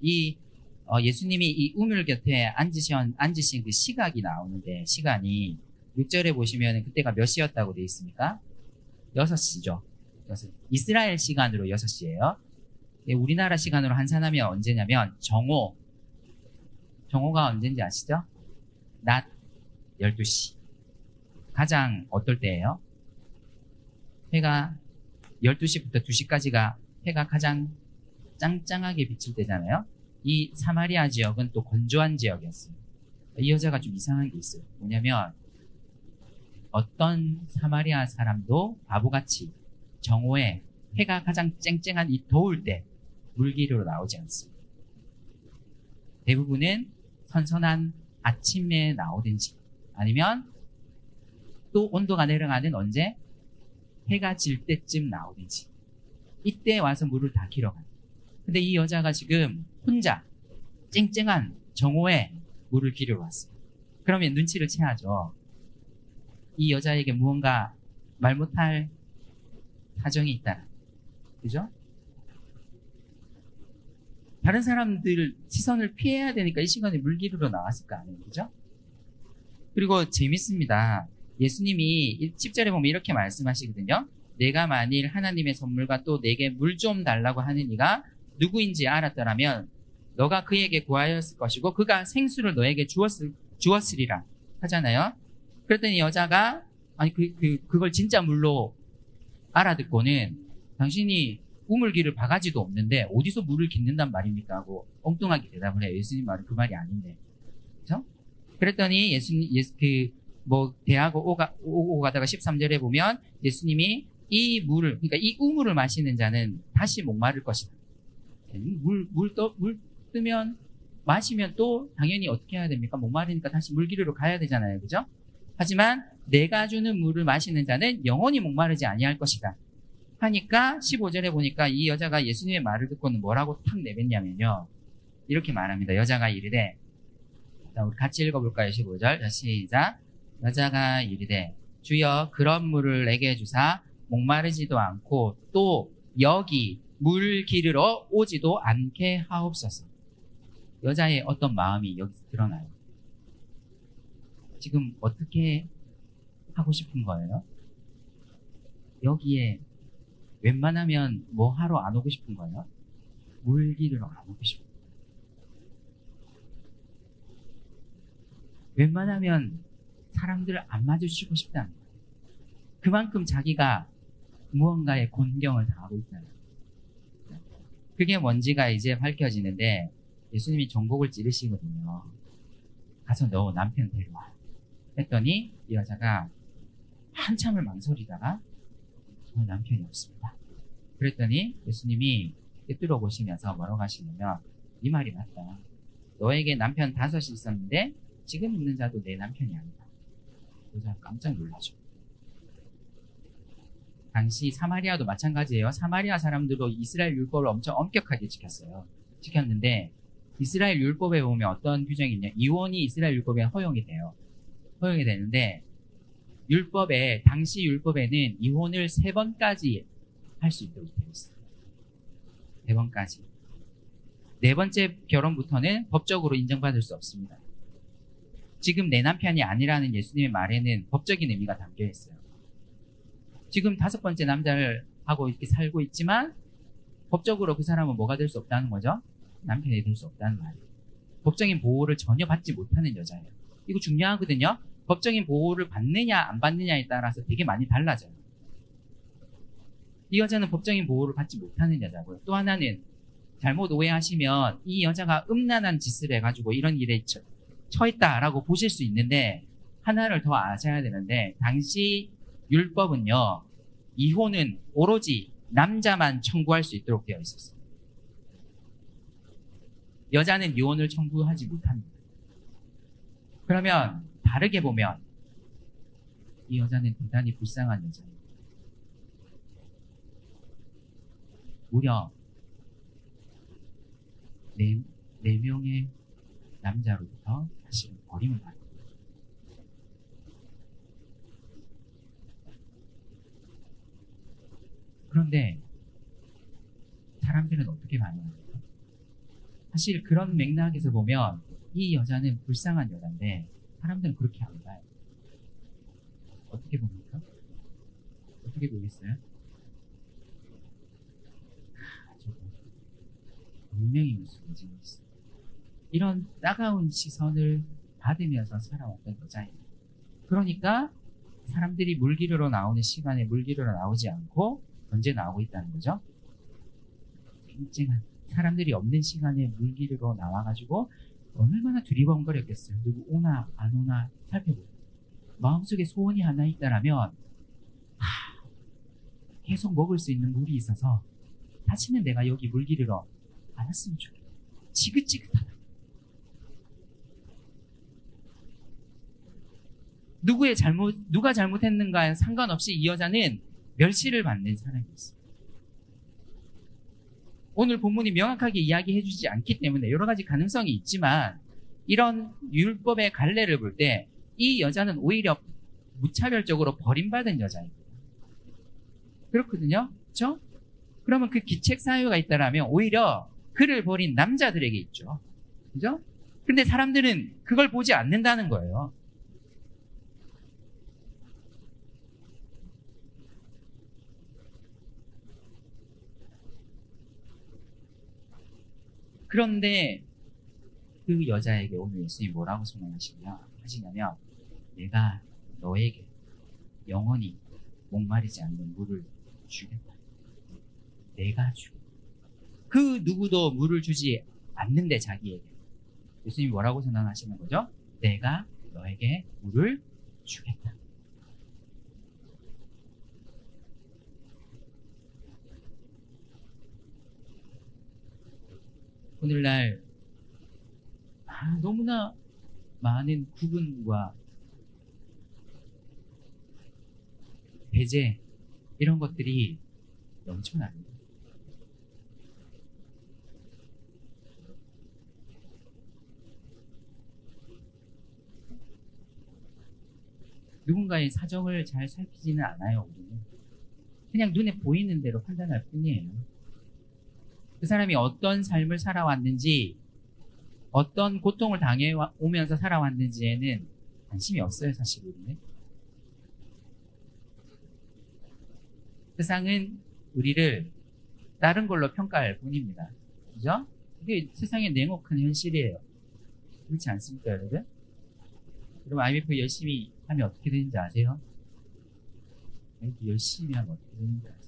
예수님이 이 우물 곁에 앉으신 그 시각이 나오는데 시간이 6절에 보시면 그때가 몇 시였다고 되어 있습니까? 6시죠. 이스라엘 시간으로 6시예요. 우리나라 시간으로 환산하면 언제냐면 정오가 언제인지 아시죠? 낮 12시. 가장 어떨 때예요? 해가 12시부터 2시까지가 해가 가장 짱짱하게 비칠 때잖아요. 이 사마리아 지역은 또 건조한 지역이었어요. 이 여자가 좀 이상한 게 있어요. 뭐냐면 어떤 사마리아 사람도 바보같이 정오에 해가 가장 쨍쨍한 이 더울 때 물길으로 나오지 않습니다. 대부분은 선선한 아침에 나오든지 아니면 또 온도가 내려가는 언제? 해가 질 때쯤 나오든지 이때 와서 물을 다 길어가요. 근데 이 여자가 지금 혼자 쨍쨍한 정오에 물을 기르러 왔습니다. 그러면 눈치를 채야죠. 이 여자에게 무언가 말 못할 사정이 있다. 그죠? 다른 사람들 시선을 피해야 되니까 이 시간에 물 기르러 나왔을 거 아니에요. 그죠? 그리고 재밌습니다. 예수님이 10절에 보면 이렇게 말씀하시거든요. 내가 만일 하나님의 선물과 또 내게 물 좀 달라고 하는 이가 누구인지 알았더라면 너가 그에게 구하였을 것이고 그가 생수를 너에게 주었으리라 하잖아요. 그랬더니 여자가 그걸 진짜 물로 알아듣고는 당신이 우물기를 바가지도 없는데 어디서 물을 깃는단 말입니까? 하고 엉뚱하게 대답을 해요. 예수님 말은 그 말이 아닌데. 그렇죠? 그랬더니 대하고 오고 가다가 13절에 보면 예수님이 이 물을, 그러니까 이 우물을 마시는 자는 다시 목마를 것이다. 물 뜨면, 마시면 또 당연히 어떻게 해야 됩니까? 목마르니까 다시 물 기르러 가야 되잖아요. 그죠? 하지만 내가 주는 물을 마시는 자는 영원히 목마르지 아니할 것이다. 하니까 15절에 보니까 이 여자가 예수님의 말을 듣고는 뭐라고 탁 내뱉냐면요. 이렇게 말합니다. 여자가 이르되, 자, 우리 같이 읽어볼까요? 15절. 자, 시작. 여자가 이르되 주여 그런 물을 내게 주사 목마르지도 않고 또 여기 물 기르러 오지도 않게 하옵소서. 여자의 어떤 마음이 여기서 드러나요. 지금 어떻게 하고 싶은 거예요? 여기에 웬만하면 뭐 하러 안 오고 싶은 거예요? 물 기르러 안 오고 싶은 거예요. 웬만하면 사람들을 안 마주치고 싶다는 거예요. 그만큼 자기가 무언가에 곤경을 당하고 있다는 거예요. 그게 뭔지가 이제 밝혀지는데 예수님이 전곡을 찌르시거든요. 가서 너 남편 데려와. 했더니 이 여자가 한참을 망설이다가 저 남편이 없습니다. 그랬더니 예수님이 꿰뚫어 보시면서 뭐라고 하시냐면 이 말이 맞다. 너에게 남편 5이 있었는데 지금 있는 자도 내 남편이 아니다. 여자가 깜짝 놀라죠. 당시 사마리아도 마찬가지예요. 사마리아 사람들도 이스라엘 율법을 엄청 엄격하게 지켰어요. 지켰는데 이스라엘 율법에 보면 어떤 규정이 있냐? 이혼이 이스라엘 율법에 허용이 돼요. 허용이 되는데 당시 율법에는 이혼을 3번까지 할 수 있도록 되어 있어요. 3번까지. 4번째 결혼부터는 법적으로 인정받을 수 없습니다. 지금 내 남편이 아니라는 예수님의 말에는 법적인 의미가 담겨 있어요. 지금 5번째 남자를 하고 이렇게 살고 있지만 법적으로 그 사람은 뭐가 될 수 없다는 거죠? 남편이 될 수 없다는 말이에요. 법적인 보호를 전혀 받지 못하는 여자예요. 이거 중요하거든요. 법적인 보호를 받느냐 안 받느냐에 따라서 되게 많이 달라져요. 이 여자는 법적인 보호를 받지 못하는 여자고요. 또 하나는 잘못 오해하시면 이 여자가 음란한 짓을 해가지고 이런 일에 처했다라고 보실 수 있는데 하나를 더 아셔야 되는데 당시 율법은요. 이혼은 오로지 남자만 청구할 수 있도록 되어 있었어요. 여자는 이혼을 청구하지 못합니다. 그러면 다르게 보면 이 여자는 대단히 불쌍한 여자예요. 무려 4명의 남자로부터 사실은 버림을 받아요. 그런데 사람들은 어떻게 반응합니까? 사실 그런 맥락에서 보면 이 여자는 불쌍한 여자인데 사람들은 그렇게 안 봐요. 어떻게 봅니까? 어떻게 보겠어요? 저거 분명히 무슨 문제가 있어요. 이런 따가운 시선을 받으면서 살아왔던 여자예요. 그러니까 사람들이 물기르러 나오는 시간에 물기르러 나오지 않고 언제 나오고 있다는 거죠? 쨍쨍한 사람들이 없는 시간에 물기르러 나와가지고 얼마나 두리번거렸겠어요. 누구 오나 안 오나 살펴보고 마음속에 소원이 하나 있다라면 계속 먹을 수 있는 물이 있어서 다시는 내가 여기 물기르러 안 왔으면 좋겠다. 지긋지긋하다. 누가 잘못했는가에 상관없이 이 여자는 멸시를 받는 사람이었어요. 오늘 본문이 명확하게 이야기해주지 않기 때문에 여러 가지 가능성이 있지만 이런 율법의 갈래를 볼 때 이 여자는 오히려 무차별적으로 버림받은 여자입니다. 그렇거든요. 그렇죠? 그러면 그 기책 사유가 있다라면 오히려 그를 버린 남자들에게 있죠. 그죠? 근데 사람들은 그걸 보지 않는다는 거예요. 그런데 그 여자에게 오늘 예수님이 뭐라고 하시냐면 내가 너에게 영원히 목마르지 않는 물을 주겠다. 내가 주겠다. 그 누구도 물을 주지 않는데 자기에게 예수님이 뭐라고 선언하시는 거죠? 내가 너에게 물을 주겠다. 오늘날 너무나 많은 구분과 배제 이런 것들이 넘쳐납니다. 누군가의 사정을 잘 살피지는 않아요. 우리는 그냥 눈에 보이는 대로 판단할 뿐이에요. 그 사람이 어떤 삶을 살아왔는지 어떤 고통을 당해오면서 살아왔는지에는 관심이 없어요. 사실 우리는. 세상은 우리를 다른 걸로 평가할 뿐입니다. 그죠? 이게 세상의 냉혹한 현실이에요. 그렇지 않습니까, 여러분? 여러분 IMF 열심히 하면 어떻게 되는지 아세요? IMF 열심히 하면 어떻게 되는지 아세요?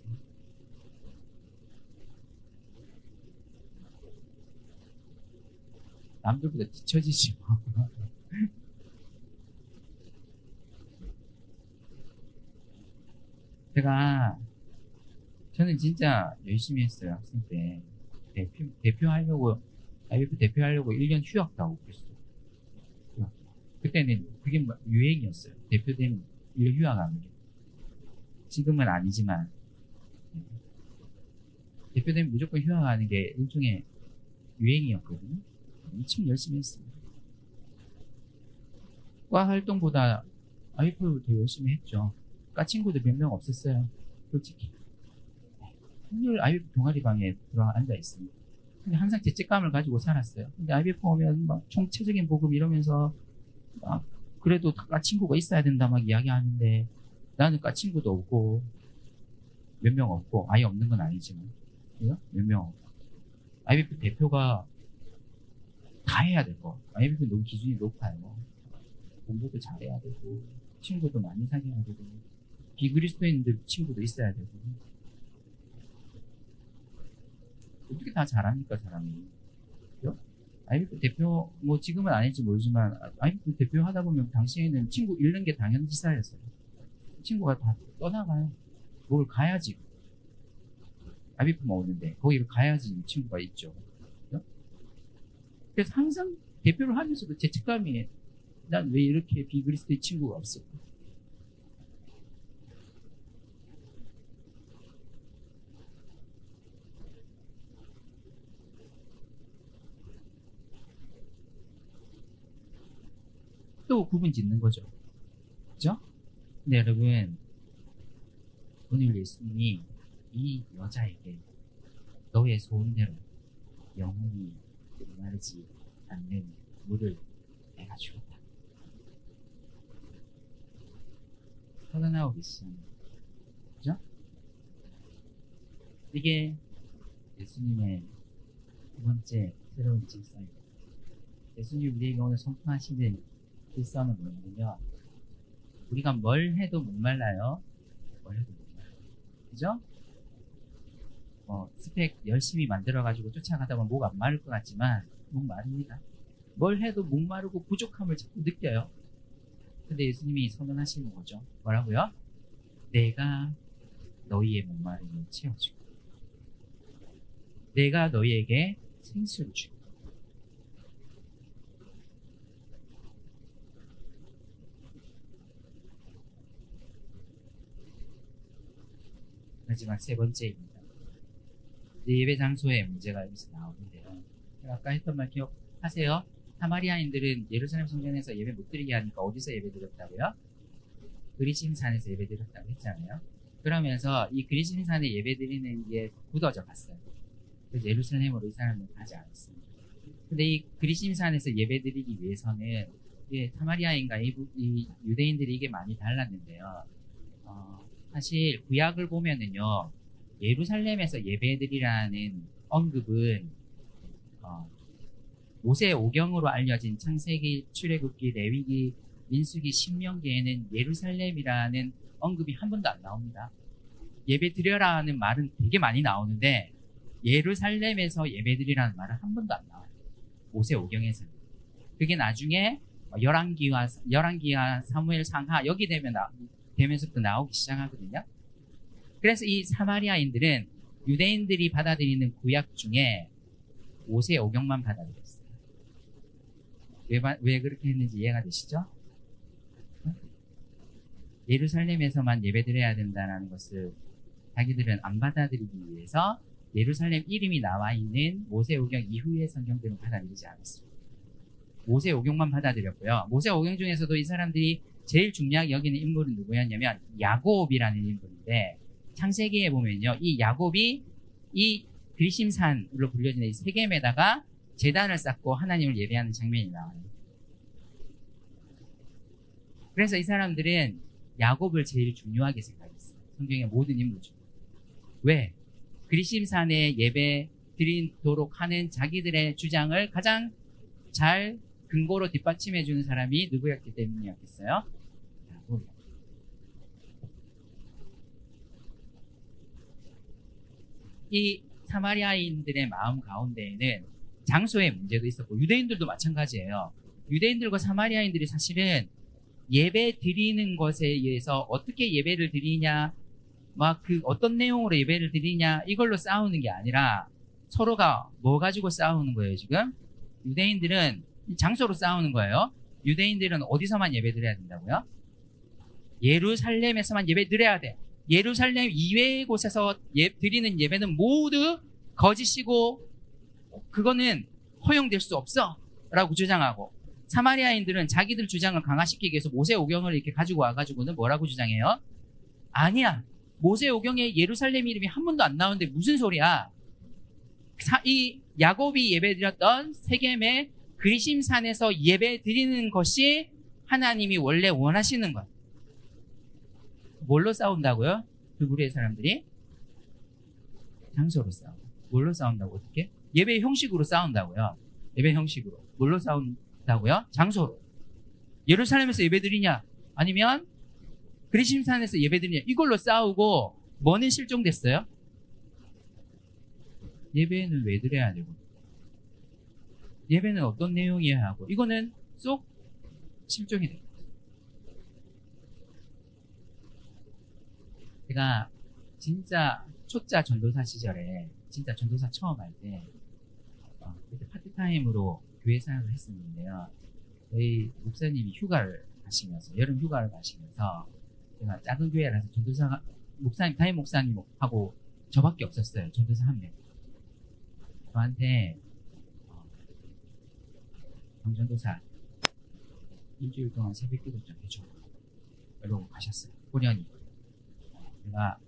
남들보다 뒤처지죠. 저는 진짜 열심히 했어요. 학생 때. 대표하려고, IMF 대표하려고 1년 휴학도 하고 그랬어요. 그때는 그게 유행이었어요. 대표되면 1년 휴학하는 게. 지금은 아니지만, 대표되면 무조건 휴학하는 게 일종의 유행이었거든요. 엄청 열심히 했습니다. 과 활동보다 IBF를 더 열심히 했죠. 과 친구들 몇 명 없었어요. 솔직히. 오늘 IBF 동아리방에 들어와 앉아있습니다. 근데 항상 죄책감을 가지고 살았어요. 근데 IBF 오면 막 총체적인 복음 이러면서 막 그래도 과 친구가 있어야 된다 막 이야기하는데 나는 과 친구도 없고 몇 명 없고 아예 없는 건 아니지만 몇 명 없고 IBF 대표가 다 해야 되고 IBF 너무 기준이 높아요. 공부도 잘해야 되고 친구도 많이 사귀어야 되고 비그리스도인들 친구도 있어야 되고 어떻게 다 잘합니까 사람이? 그죠? IBF 대표 뭐 지금은 아닐지 모르지만 IBF 대표 하다 보면 당시에는 친구 잃는 게 당연지사였어요. 친구가 다 떠나가요. 뭘 가야지. IBF만 오는데 거기를 가야지 친구가 있죠. 그죠? 그래서 항상 대표를 하면서도 죄책감이 난 왜 이렇게 비그리스도의 친구가 없을까? 또 구분 짓는 거죠. 그죠? 근데 여러분, 오늘 예수님이 이 여자에게 너의 소원대로 영원히 마르지 않는 물을 내가 주었다. 선언하고 계시잖아요. 그죠? 이게 예수님의 두 번째 새로운 질서입니다. 예수님이 우리에게 오늘 선포하시는 질서는 뭐냐면요. 우리가 뭘 해도 못 말라요. 뭘 해도 못 말라요. 그죠? 스펙 열심히 만들어가지고 쫓아가다 보면 목 안 마를 것 같지만 목 마릅니다. 뭘 해도 목 마르고 부족함을 자꾸 느껴요. 근데 예수님이 선언하시는 거죠. 뭐라고요? 내가 너희의 목마름을 채워주고 내가 너희에게 생수를 주고 마지막 세 번째입니다. 예배 장소의 문제가 여기서 나오는데요. 제가 아까 했던 말 기억하세요? 사마리아인들은 예루살렘 성전에서 예배 못 드리게 하니까 어디서 예배 드렸다고요? 그리심산에서 예배 드렸다고 했잖아요. 그러면서 이 그리심산에 예배 드리는 게 굳어져 갔어요. 그래서 예루살렘으로 이 사람은 가지 않았습니다. 근데 이 그리심산에서 예배 드리기 위해서는 사마리아인과 이 유대인들이 이게 많이 달랐는데요. 사실 구약을 보면은요, 예루살렘에서 예배드리라는 언급은 모세 오경으로 알려진 창세기, 출애굽기, 레위기, 민수기, 신명기에는 예루살렘이라는 언급이 한 번도 안 나옵니다. 예배드려라는 말은 되게 많이 나오는데 예루살렘에서 예배드리라는 말은 한 번도 안 나와요. 모세 오경에서는. 그게 나중에 열왕기와 사무엘 상하 여기 되면서부터 나오기 시작하거든요. 그래서 이 사마리아인들은 유대인들이 받아들이는 구약 중에 모세 오경만 받아들였어요. 왜 그렇게 했는지 이해가 되시죠? 예루살렘에서만 예배드려야 된다는 것을 자기들은 안 받아들이기 위해서 예루살렘 이름이 나와 있는 모세오경 이후의 성경들은 받아들이지 않았습니다. 모세오경만 받아들였고요. 모세오경 중에서도 이 사람들이 제일 중요하게 여기는 인물은 누구였냐면 야곱이라는 인물인데 창세기에 보면요. 이 야곱이 이 그리심산으로 불려지는 이 세겜에다가 제단을 쌓고 하나님을 예배하는 장면이 나와요. 그래서 이 사람들은 야곱을 제일 중요하게 생각했어요. 성경의 모든 인물 중. 왜? 그리심산에 예배 드리도록 하는 자기들의 주장을 가장 잘 근거로 뒷받침해주는 사람이 누구였기 때문이었겠어요? 야곱이요. 이 사마리아인들의 마음 가운데에는 장소의 문제도 있었고 유대인들도 마찬가지예요. 유대인들과 사마리아인들이 사실은 예배 드리는 것에 의해서 어떻게 예배를 드리냐, 막 어떤 내용으로 예배를 드리냐 이걸로 싸우는 게 아니라 서로가 뭐 가지고 싸우는 거예요. 지금 유대인들은 장소로 싸우는 거예요. 유대인들은 어디서만 예배 드려야 된다고요? 예루살렘에서만 예배 드려야 돼. 예루살렘 이외의 곳에서 드리는 예배는 모두 거짓이고 그거는 허용될 수 없어 라고 주장하고, 사마리아인들은 자기들 주장을 강화시키기 위해서 모세오경을 이렇게 가지고 와가지고는 뭐라고 주장해요? 아니야, 모세오경에 예루살렘 이름이 한 번도 안 나오는데 무슨 소리야. 이 야곱이 예배드렸던 세겜의 그리심산에서 예배드리는 것이 하나님이 원래 원하시는 것. 뭘로 싸운다고요? 그 무리의 사람들이? 장소로 싸워. 뭘로 싸운다고? 어떻게? 예배 형식으로 싸운다고요. 예배 형식으로. 뭘로 싸운다고요? 장소로. 예루살렘에서 예배드리냐? 아니면 그리심산에서 예배드리냐? 이걸로 싸우고 뭐는 실종됐어요? 예배는 왜 드려야 되고, 예배는 어떤 내용이어야 하고, 이거는 쏙 실종이 돼요. 제가 진짜 초짜 전도사 시절에, 진짜 전도사 처음 할 때, 그때 파트타임으로 교회 사역을 했었는데요. 저희 목사님이 휴가를 가시면서, 여름 휴가를 가시면서, 제가 작은 교회라서 전도사가, 목사님, 담임 목사님하고 저밖에 없었어요. 전도사 한 명. 저한테, 정전도사, 일주일 동안 새벽 기도 좀 해줘. 이러고 가셨어요. 호련히. 제가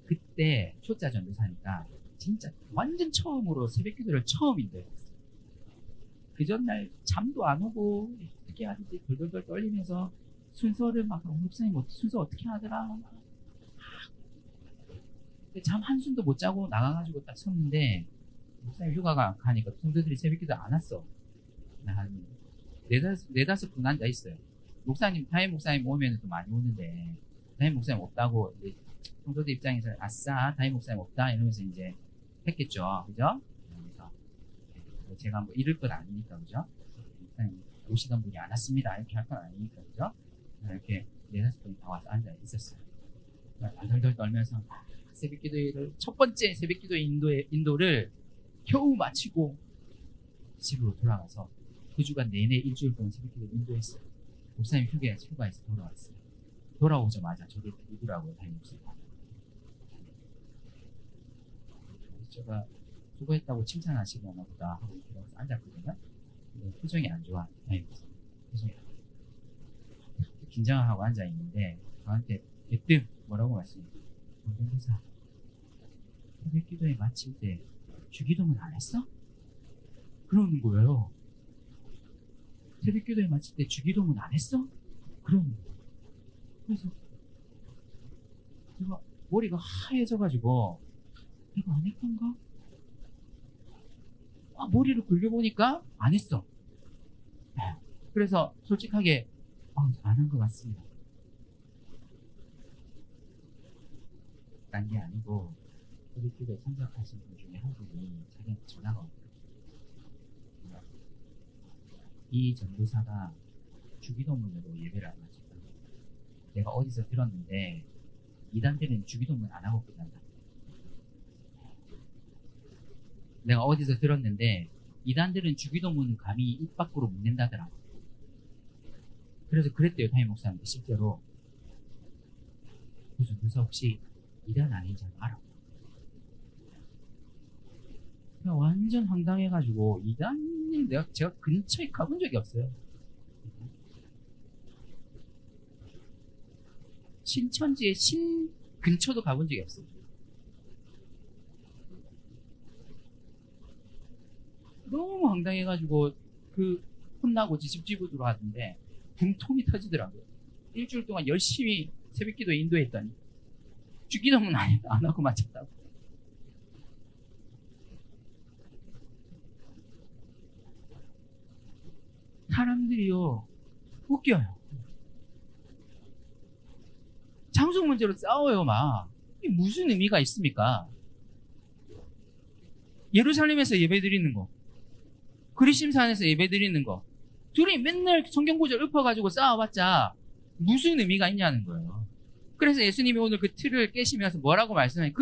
그때 초짜 전도사니까 진짜 완전 처음으로 새벽 기도를 처음 인도했어요. 그 전날 잠도 안 오고 어떻게 하는지 덜덜덜 떨리면서 순서를 막, 목사님 순서 어떻게 하더라. 잠 한숨도 못 자고 나가가지고 딱 섰는데, 목사님 휴가가 가니까 성도들이 새벽 기도 안 왔어. 한 네다섯 분 앉아 있어요. 목사님, 담임 목사님 오면 또 많이 오는데, 담임 목사님 없다고, 이제 성도들 입장에서 아싸, 담임 목사님 없다 이러면서 이제 했겠죠. 그죠? 그래서 제가 뭐 이럴 건 아니니까, 그죠? 목사님 오시던 분이 안 왔습니다. 이렇게 할 건 아니니까, 그죠? 이렇게 네다섯 분이 다 와서 앉아 있었어요. 덜덜 떨면서 새벽 기도를, 첫 번째 새벽 기도 인도를 겨우 마치고 집으로 돌아가서 그 주간 내내 일주일 동안 새벽 기도 인도했어요. 목사님 휴가에서 돌아왔어요. 돌아오자마자 저를 부르더라고요, 담임 목사님. 제가 수고했다고 칭찬하시려나 보다 하고 들어가서 앉았거든요. 근데 표정이 안 좋아. 담임 목사님. 표정이 안 좋아. 긴장하고 앉아있는데 저한테 대뜸 뭐라고 말씀해요? 전도사, 새벽 기도에 마칠 때 주기도문 안 했어? 그러는 거예요. 새벽 기도에 마칠 때 주기도문 안 했어? 그러는 거예요. 그래서 제가 머리가 하얘져가지고 내가 안 했던가? 머리를 굴려보니까 안 했어. 그래서 솔직하게 안 한 것 같습니다. 딴 게 아니고, 새벽 기도에 참석하신 분 중에 한 분이 자기한테 전화가 왔거든요. 이 전도사가 주기도문으로 예배를 안 마쳤다. 내가 어디서 들었는데 이단들은 주기도문 안 하고 끝난다. 내가 어디서 들었는데 이단들은 주기도문은 감히 입 밖으로 못 낸다더라고. 그래서 그랬대요, 담임 목사님한테. 실제로 그 전도사 혹시 이단 아닌지 알아? 그냥 완전 황당해가지고, 이단님 제가 근처에 가본 적이 없어요. 신천지의 근처도 가본 적이 없어요. 너무 황당해가지고 혼나고 집집으로 들어왔는데 분통이 터지더라고요. 일주일 동안 열심히 새벽기도 인도했더니 주기도문 안 하고 마쳤다고. 사람들이요, 웃겨요. 장소 문제로 싸워요, 막. 이게 무슨 의미가 있습니까? 예루살렘에서 예배드리는 거, 그리심산에서 예배드리는 거, 둘이 맨날 성경구절 읊어가지고 싸워봤자 무슨 의미가 있냐는 거예요. 그래서 예수님이 오늘 그 틀을 깨시면서 뭐라고 말씀해요?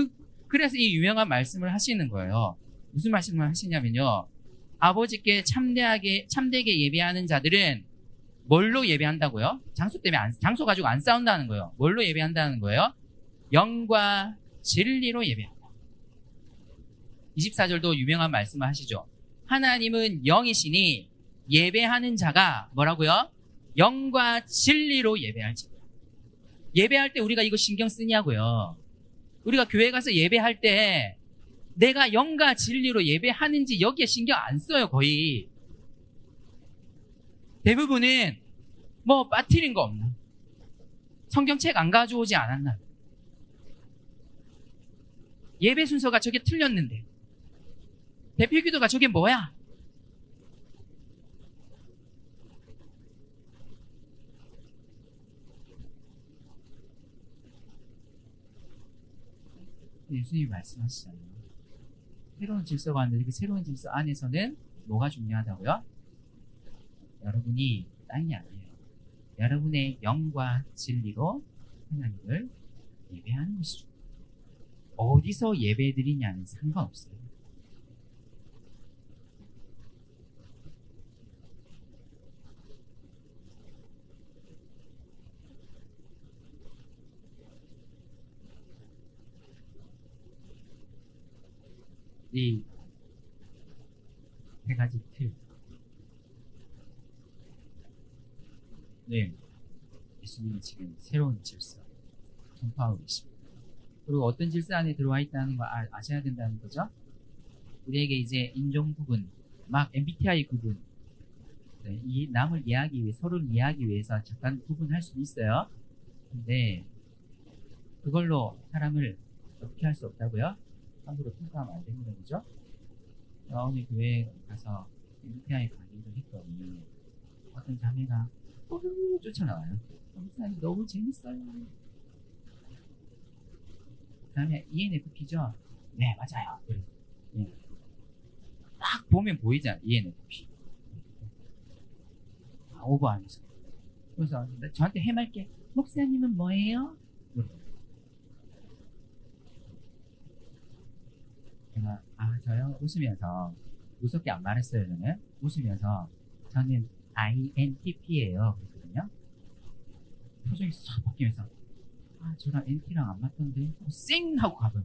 그래서 이 유명한 말씀을 하시는 거예요. 무슨 말씀을 하시냐면요, 아버지께 참되게 예배하는 자들은 뭘로 예배한다고요? 장소 때문에 장소 가지고 안 싸운다는 거예요. 뭘로 예배한다는 거예요? 영과 진리로 예배한다. 24절도 유명한 말씀을 하시죠. 하나님은 영이시니 예배하는 자가 뭐라고요? 영과 진리로 예배할지어다. 예배할 때 우리가 이거 신경 쓰냐고요. 우리가 교회 가서 예배할 때 내가 영과 진리로 예배하는지 여기에 신경 안 써요. 거의 대부분은 뭐 빠뜨린 거 없나? 성경책 안 가져오지 않았나? 예배 순서가 저게 틀렸는데 대표기도가 저게 뭐야? 예수님이 말씀하시잖아요. 새로운 질서가 왔는데 그 새로운 질서 안에서는 뭐가 중요하다고요? 여러분이 딴 게 아니에요. 여러분의 영과 진리로 하나님을 예배하는 것이죠. 어디서 예배드리냐는 상관없어요. 이 세 가지 틀. 네. 예수님은 지금 새로운 질서 전파하고 계십니다. 그리고 어떤 질서 안에 들어와 있다는 걸 아셔야 된다는 거죠. 우리에게 이제 인종 구분, 막 MBTI 구분, 네, 이 남을 이해하기 위해, 서로를 이해하기 위해서 잠깐 구분할 수 있어요. 근데 그걸로 사람을 어떻게 할 수 없다고요? 함부로 평가하면 안 되는 거죠. 오늘 교회에 가서 MBTI 강의를 했더니 어떤 자매가 쫓아나와요. 목사님 너무 재밌어요. 자매 ENFP죠? 네 맞아요. 네. 딱 보면 보이잖아 ENFP. 오버하면서. 그래서 저한테 해맑게 목사님은 뭐예요? 제가 저요? 웃으면서 무섭게 안 말했어요. 저는 웃으면서 저는 INTP예요 그랬거든요. 표정이 싹 바뀌면서 저랑 NT랑 안 맞던데 쌩 하고 가버려.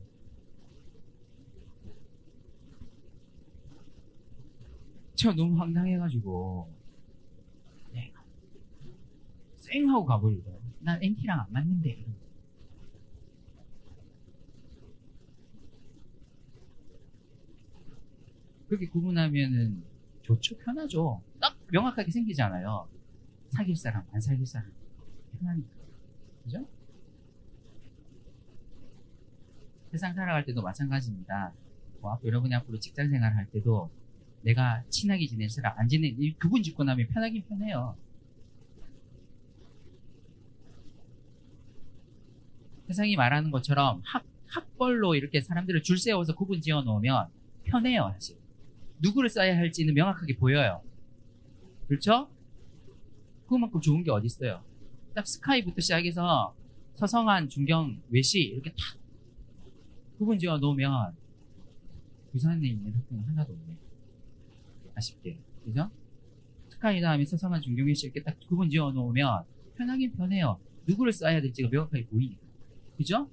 제가 너무 황당해가지고 네. 쌩 하고 가버리더라고요. 난 NT랑 안 맞는데 이러면서. 그렇게 구분하면은 좋죠. 편하죠. 딱 명확하게 생기잖아요. 사귈 사람 안 사귈 사람 편하니까. 그죠? 세상 살아갈 때도 마찬가지입니다. 여러분이 앞으로 직장 생활 할 때도 내가 친하게 지낼 사람 안 지내 그분 짓고 나면 편하긴 편해요. 세상이 말하는 것처럼 학벌로 이렇게 사람들을 줄 세워서 구분 지어 놓으면 편해요. 사실 누구를 써야 할지는 명확하게 보여요. 그렇죠? 그만큼 좋은 게 어디 있어요. 딱 스카이부터 시작해서 서성한, 중경, 외시 이렇게 탁 구분 지어 놓으면 부산에 있는 학교는 하나도 없네. 아쉽게. 그죠? 스카이 다음에 서성한, 중경, 외시 이렇게 딱 구분 지어 놓으면 편하긴 편해요. 누구를 써야 될지가 명확하게 보이니까. 그죠?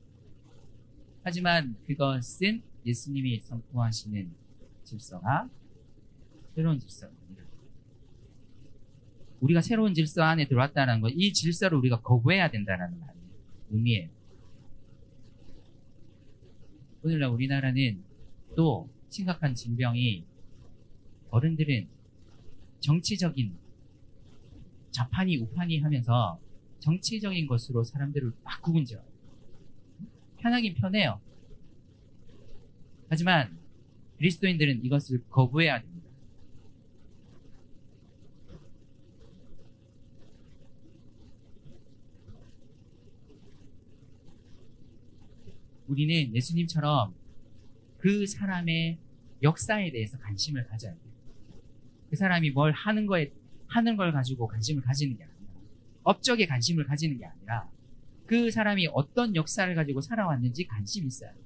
하지만 그것은 예수님이 선포하시는 질서가 새로운 질서입니다. 우리가 새로운 질서 안에 들어왔다는 것, 이 질서를 우리가 거부해야 된다는 의미예요. 오늘날 우리나라는 또 심각한 질병이 어른들은 정치적인 좌판이 우판이 하면서 정치적인 것으로 사람들을 막 구분지어요. 편하긴 편해요. 하지만 그리스도인들은 이것을 거부해야 됩니다. 우리는 예수님처럼 그 사람의 역사에 대해서 관심을 가져야 돼요. 그 사람이 뭘 하는 걸 가지고 관심을 가지는 게 아니라, 업적에 관심을 가지는 게 아니라, 그 사람이 어떤 역사를 가지고 살아왔는지 관심이 있어야 돼요.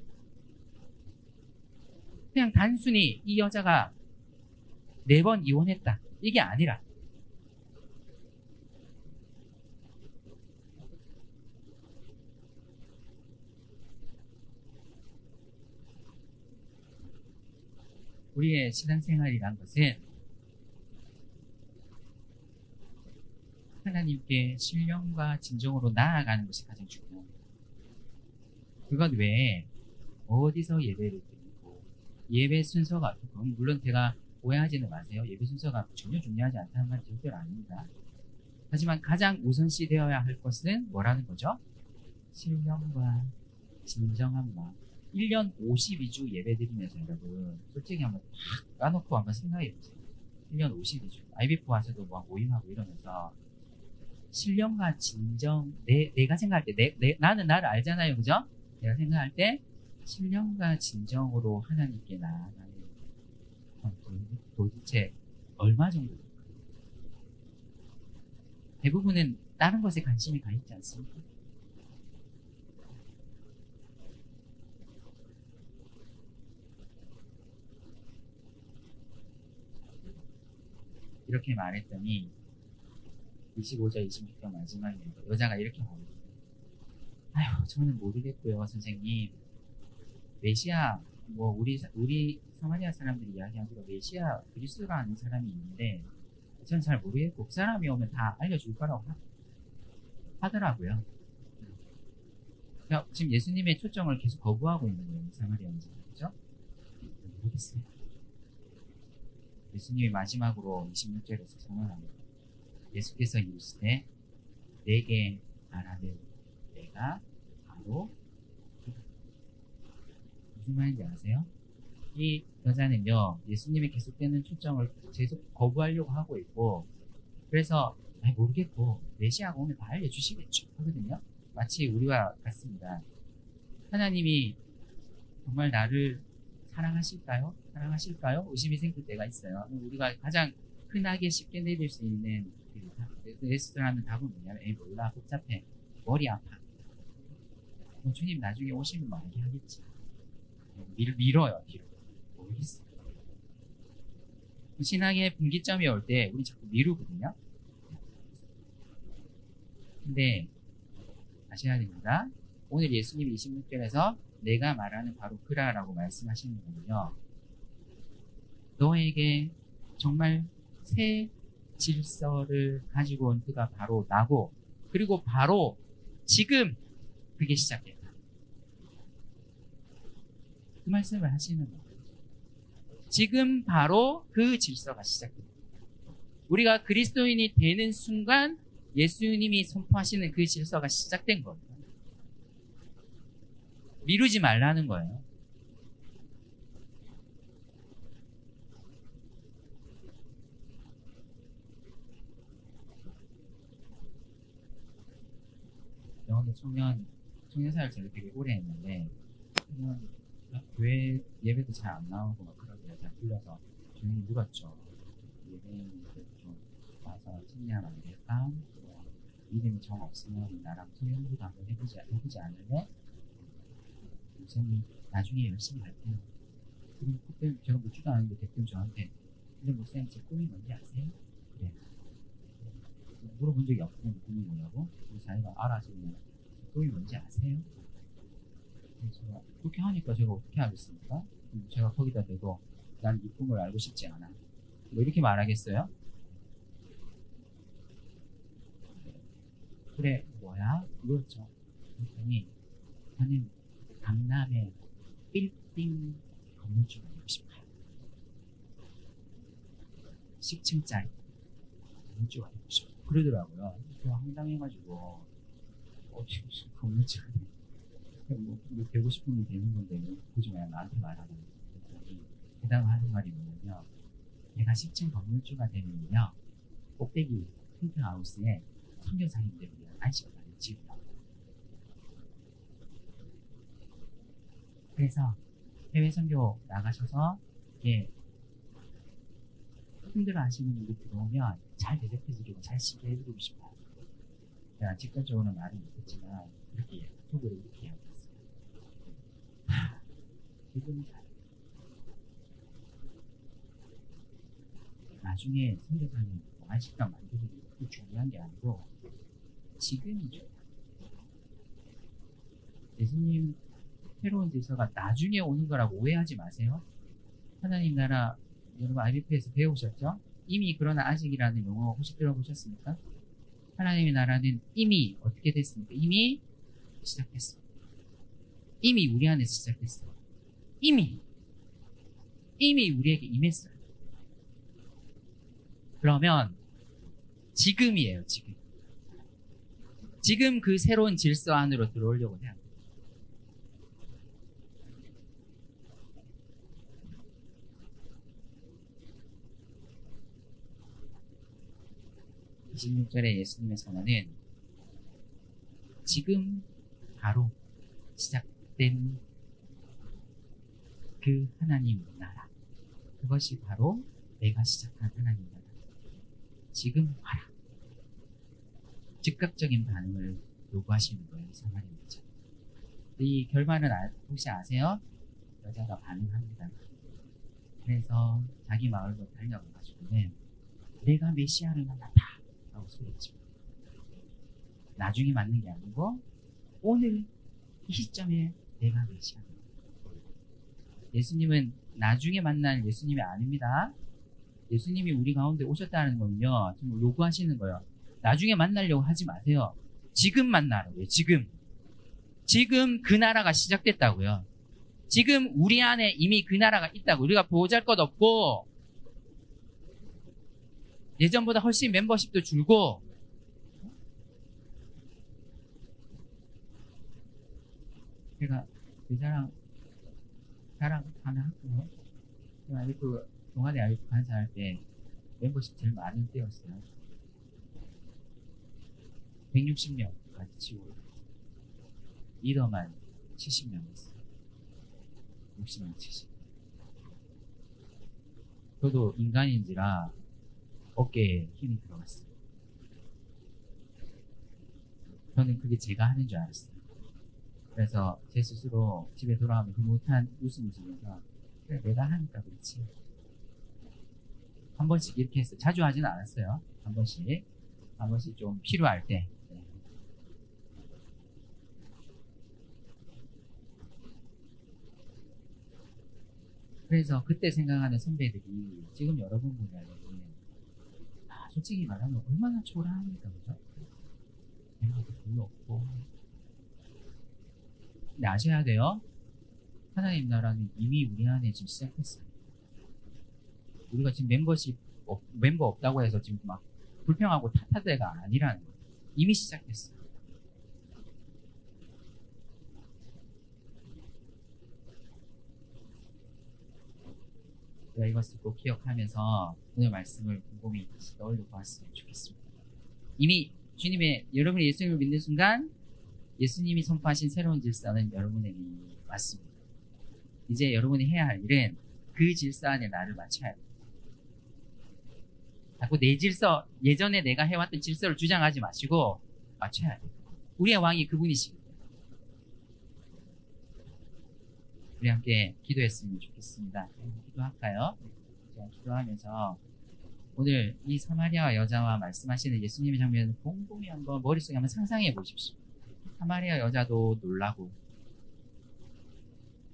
그냥 단순히 이 여자가 4번 이혼했다. 이게 아니라, 우리의 신앙생활이란 것은 하나님께 신령과 진정으로 나아가는 것이 가장 중요합니다. 그것 외에 어디서 예배를 드리고 예배 순서가 물론 제가 오해하지는 마세요. 예배 순서가 전혀 중요하지 않다는 말이 절대로 아닙니다. 하지만 가장 우선시 되어야 할 것은 뭐라는 거죠? 신령과 진정한 마음. 1년 52주 예배 드리면서 여러분 솔직히 한번 탁 까놓고 한번 생각해 보세요. 1년 52주 IBF 와서도 뭐 모임하고 이러면서 신령과 진정 내가 생각할 때 나는 나를 알잖아요. 그죠? 내가 생각할 때 신령과 진정으로 하나님께 나아가는 도대체 얼마 정도 될까요? 대부분은 다른 것에 관심이 가 있지 않습니까? 이렇게 말했더니 25절, 26절 마지막에 여자가 이렇게 말했어요. 아휴, 저는 모르겠고요, 선생님. 메시아, 뭐 우리 사마리아 사람들이 이야기하기로 메시아 그리스도라는 사람이 있는데 저는 잘 모르겠고 그 사람이 오면 다 알려줄 거라고 하더라고요. 그러니까 지금 예수님의 초청을 계속 거부하고 있는 거예요, 사마리아 여자가. 그죠? 모르겠어요. 예수님이 마지막으로 26절에서 선언합니다. 예수께서 이르시되 내게 말하는 내가 바로 그다. 무슨 말인지 아세요? 이 여자는요, 예수님의 계속되는 초청을 계속 거부하려고 하고 있고, 그래서 모르겠고 메시아가 오면 다 알려주시겠죠 하거든요. 마치 우리와 같습니다. 하나님이 정말 나를 사랑하실까요? 의심이 생길 때가 있어요. 우리가 가장 흔하게 쉽게 내릴 수 있는 레스토랑은 답은 뭐냐면 몰라, 복잡해, 머리 아파. 주님 나중에 오시면 뭐 알게 하겠지. 밀어요 뒤로. 모르겠어. 신앙의 분기점이 올 때 우리 자꾸 미루거든요. 근데 아셔야 됩니다. 오늘 예수님이 26절에서 내가 말하는 바로 그라라고 말씀하시는 거는요, 너에게 정말 새 질서를 가지고 온 그가 바로 나고, 그리고 바로 지금 그게 시작됐다. 그 말씀을 하시는 거예요. 지금 바로 그 질서가 시작됩니다. 우리가 그리스도인이 되는 순간 예수님이 선포하시는 그 질서가 시작된 겁니다. 미루지 말라는 거예요. 영원히 청년사를 제가 되게 오래 했는데, 교회 예배도 잘 안 나오고 막 그러길래 잘 불러서 조용히 물었죠. 예배인들 좀 와서 참여하면 안 될까? 이름이 정 없으면 나랑 소연부도 한번 해보지 않을래? 목사님 나중에 열심히 할게요. 그리고 그때 제가 묻지도 않았는데 대뜸 저한테 근데 목사님 제 꿈이 뭔지 아세요? 그래. 물어본 적이 없거든요. 꿈이 뭐냐고. 우리 자기가 알아서 그냥 꿈이 뭔지 아세요? 제가 그렇게 하니까 제가 어떻게 하겠습니까? 제가 거기다 대고 난 이 꿈을 알고 싶지 않아. 뭐 이렇게 말하겠어요? 그래 뭐야? 그렇죠. 그랬더니 저는 강남에 빌딩 건물주가 되고 싶어요. 10층짜리 건물주가 되고 싶어요. 그러더라고요. 저 황당해가지고 건물주가 뭐 되고 싶으면 되는 건데 굳이 왜 나한테 말하는 거니? 그 다음 하는 말이 뭐냐면 내가 10층 건물주가 되면요 꼭대기 펜트하우스에 선교사님들을 위한 안식관을 지으라고. 그래서 해외 선교 나가셔서 힘들어 하시는 분들 들어오면 잘 대접해드리고 잘 쉬게 해드리고 싶어요. 제가 직접적으로는 말은 못했지만 이렇게 속으로 이렇게 하고 있어요. 기분이 잘. 나중에 선교사님 안식당 만드는 게 중요한 게 아니고 지금이 중요해요. 예수님 새로운 질서가 나중에 오는 거라고 오해하지 마세요. 하나님 나라 여러분 IBP에서 배우셨죠? 이미 그러나 아직이라는 용어 혹시 들어보셨습니까? 하나님의 나라는 이미 어떻게 됐습니까? 이미 시작됐어. 이미 우리 안에서 시작됐어. 이미 우리에게 임했어요. 그러면 지금이에요. 지금 그 새로운 질서 안으로 들어오려고 해요. (26절의) 예수님의 선언은 지금 바로 시작된 그 하나님 나라, 그것이 바로 내가 시작한 하나님 나라. 지금 와라. 즉각적인 반응을 요구하시는 거예요. 사마리아 여자. 이 결말은 혹시 아세요? 여자가 반응합니다. 그래서 자기 마을로 달려가가지고는 내가 메시아를 만났다 라고 소리칩니다. 나중에 맞는 게 아니고 오늘 이 시점에 내가 메시아를 만났다. 예수님은 나중에 만날 예수님이 아닙니다. 예수님이 우리 가운데 오셨다는 건요, 지금 요구하시는 거예요. 나중에 만나려고 하지 마세요. 지금 만나라고요. 지금 그 나라가 시작됐다고요. 지금 우리 안에 이미 그 나라가 있다고. 우리가 보잘것없고 예전보다 훨씬 멤버십도 줄고 제가 그 자랑 하나 할게요. 제가 그 동아리 아이프 간사할 때 멤버십 제일 많은 때였어요. 160명까지 치고 리더만 70명 있어요. 60명 70. 저도 인간인지라 어깨에 힘이 들어갔어요. 저는 그게 제가 하는 줄 알았어요. 그래서 제 스스로 집에 돌아가면 그 못한 웃음을 지면서 그래 내가 하니까 그렇지. 한 번씩 이렇게 했어요. 자주 하지는 않았어요. 한 번씩 좀 필요할 때. 네. 그래서 그때 생각하는 선배들이 지금 여러분 보면은 솔직히 말하면 얼마나 초라합니까, 그죠? 멤버도 별로 없고. 근데 아셔야 돼요. 하나님 나라는 이미 우리 안에 지금 시작했어요. 우리가 지금 멤버 없다고 해서 지금 막 불평하고 탓할 때가 아니라는 거예요. 이미 시작했어요. 우리가 이것을 꼭 기억하면서 오늘 말씀을 곰곰이 다시 떠올려 보았으면 좋겠습니다. 이미 여러분이 예수님을 믿는 순간 예수님이 선포하신 새로운 질서는 여러분에게 왔습니다. 이제 여러분이 해야 할 일은 그 질서 안에 나를 맞춰야 돼요. 자꾸 내 질서, 예전에 내가 해왔던 질서를 주장하지 마시고 맞춰야 돼요. 우리의 왕이 그분이십니다. 우리 함께 기도했으면 좋겠습니다. 기도할까요? 제가 기도하면서 오늘 이 사마리아 여자와 말씀하시는 예수님의 장면을 곰곰이 한번 머릿속에 한번 상상해 보십시오. 사마리아 여자도 놀라고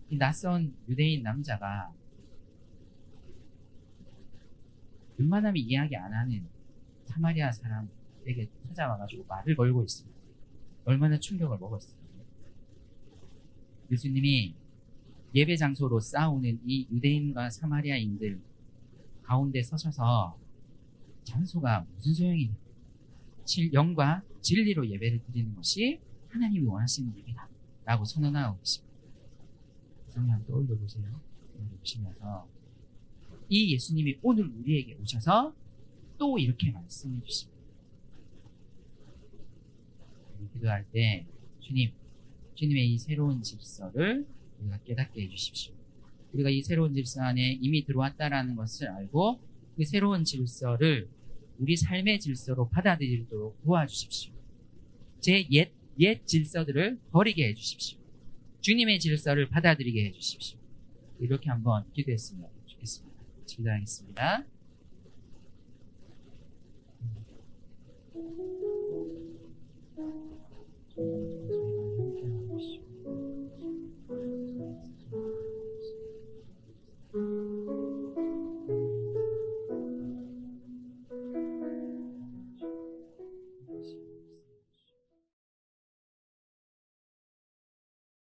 이 낯선 유대인 남자가 웬만하면 이야기 안 하는 사마리아 사람에게 찾아와가지고 말을 걸고 있습니다. 얼마나 충격을 먹었어요. 예수님이 예배 장소로 싸우는 이 유대인과 사마리아인들 가운데 서셔서 장소가 무슨 소용이냐, 영과 진리로 예배를 드리는 것이 하나님이 원하시는 예배다 라고 선언하고 계십니다. 성령 떠올려 보세요. 보시면서 이 예수님이 오늘 우리에게 오셔서 또 이렇게 말씀해 주십니다. 기도할 때 주님의 이 새로운 질서를 우리가 깨닫게 해주십시오. 우리가 이 새로운 질서 안에 이미 들어왔다라는 것을 알고 그 새로운 질서를 우리 삶의 질서로 받아들이도록 도와주십시오. 제 옛 질서들을 버리게 해주십시오. 주님의 질서를 받아들이게 해주십시오. 이렇게 한번 기도했으면 좋겠습니다. 기도하겠습니다.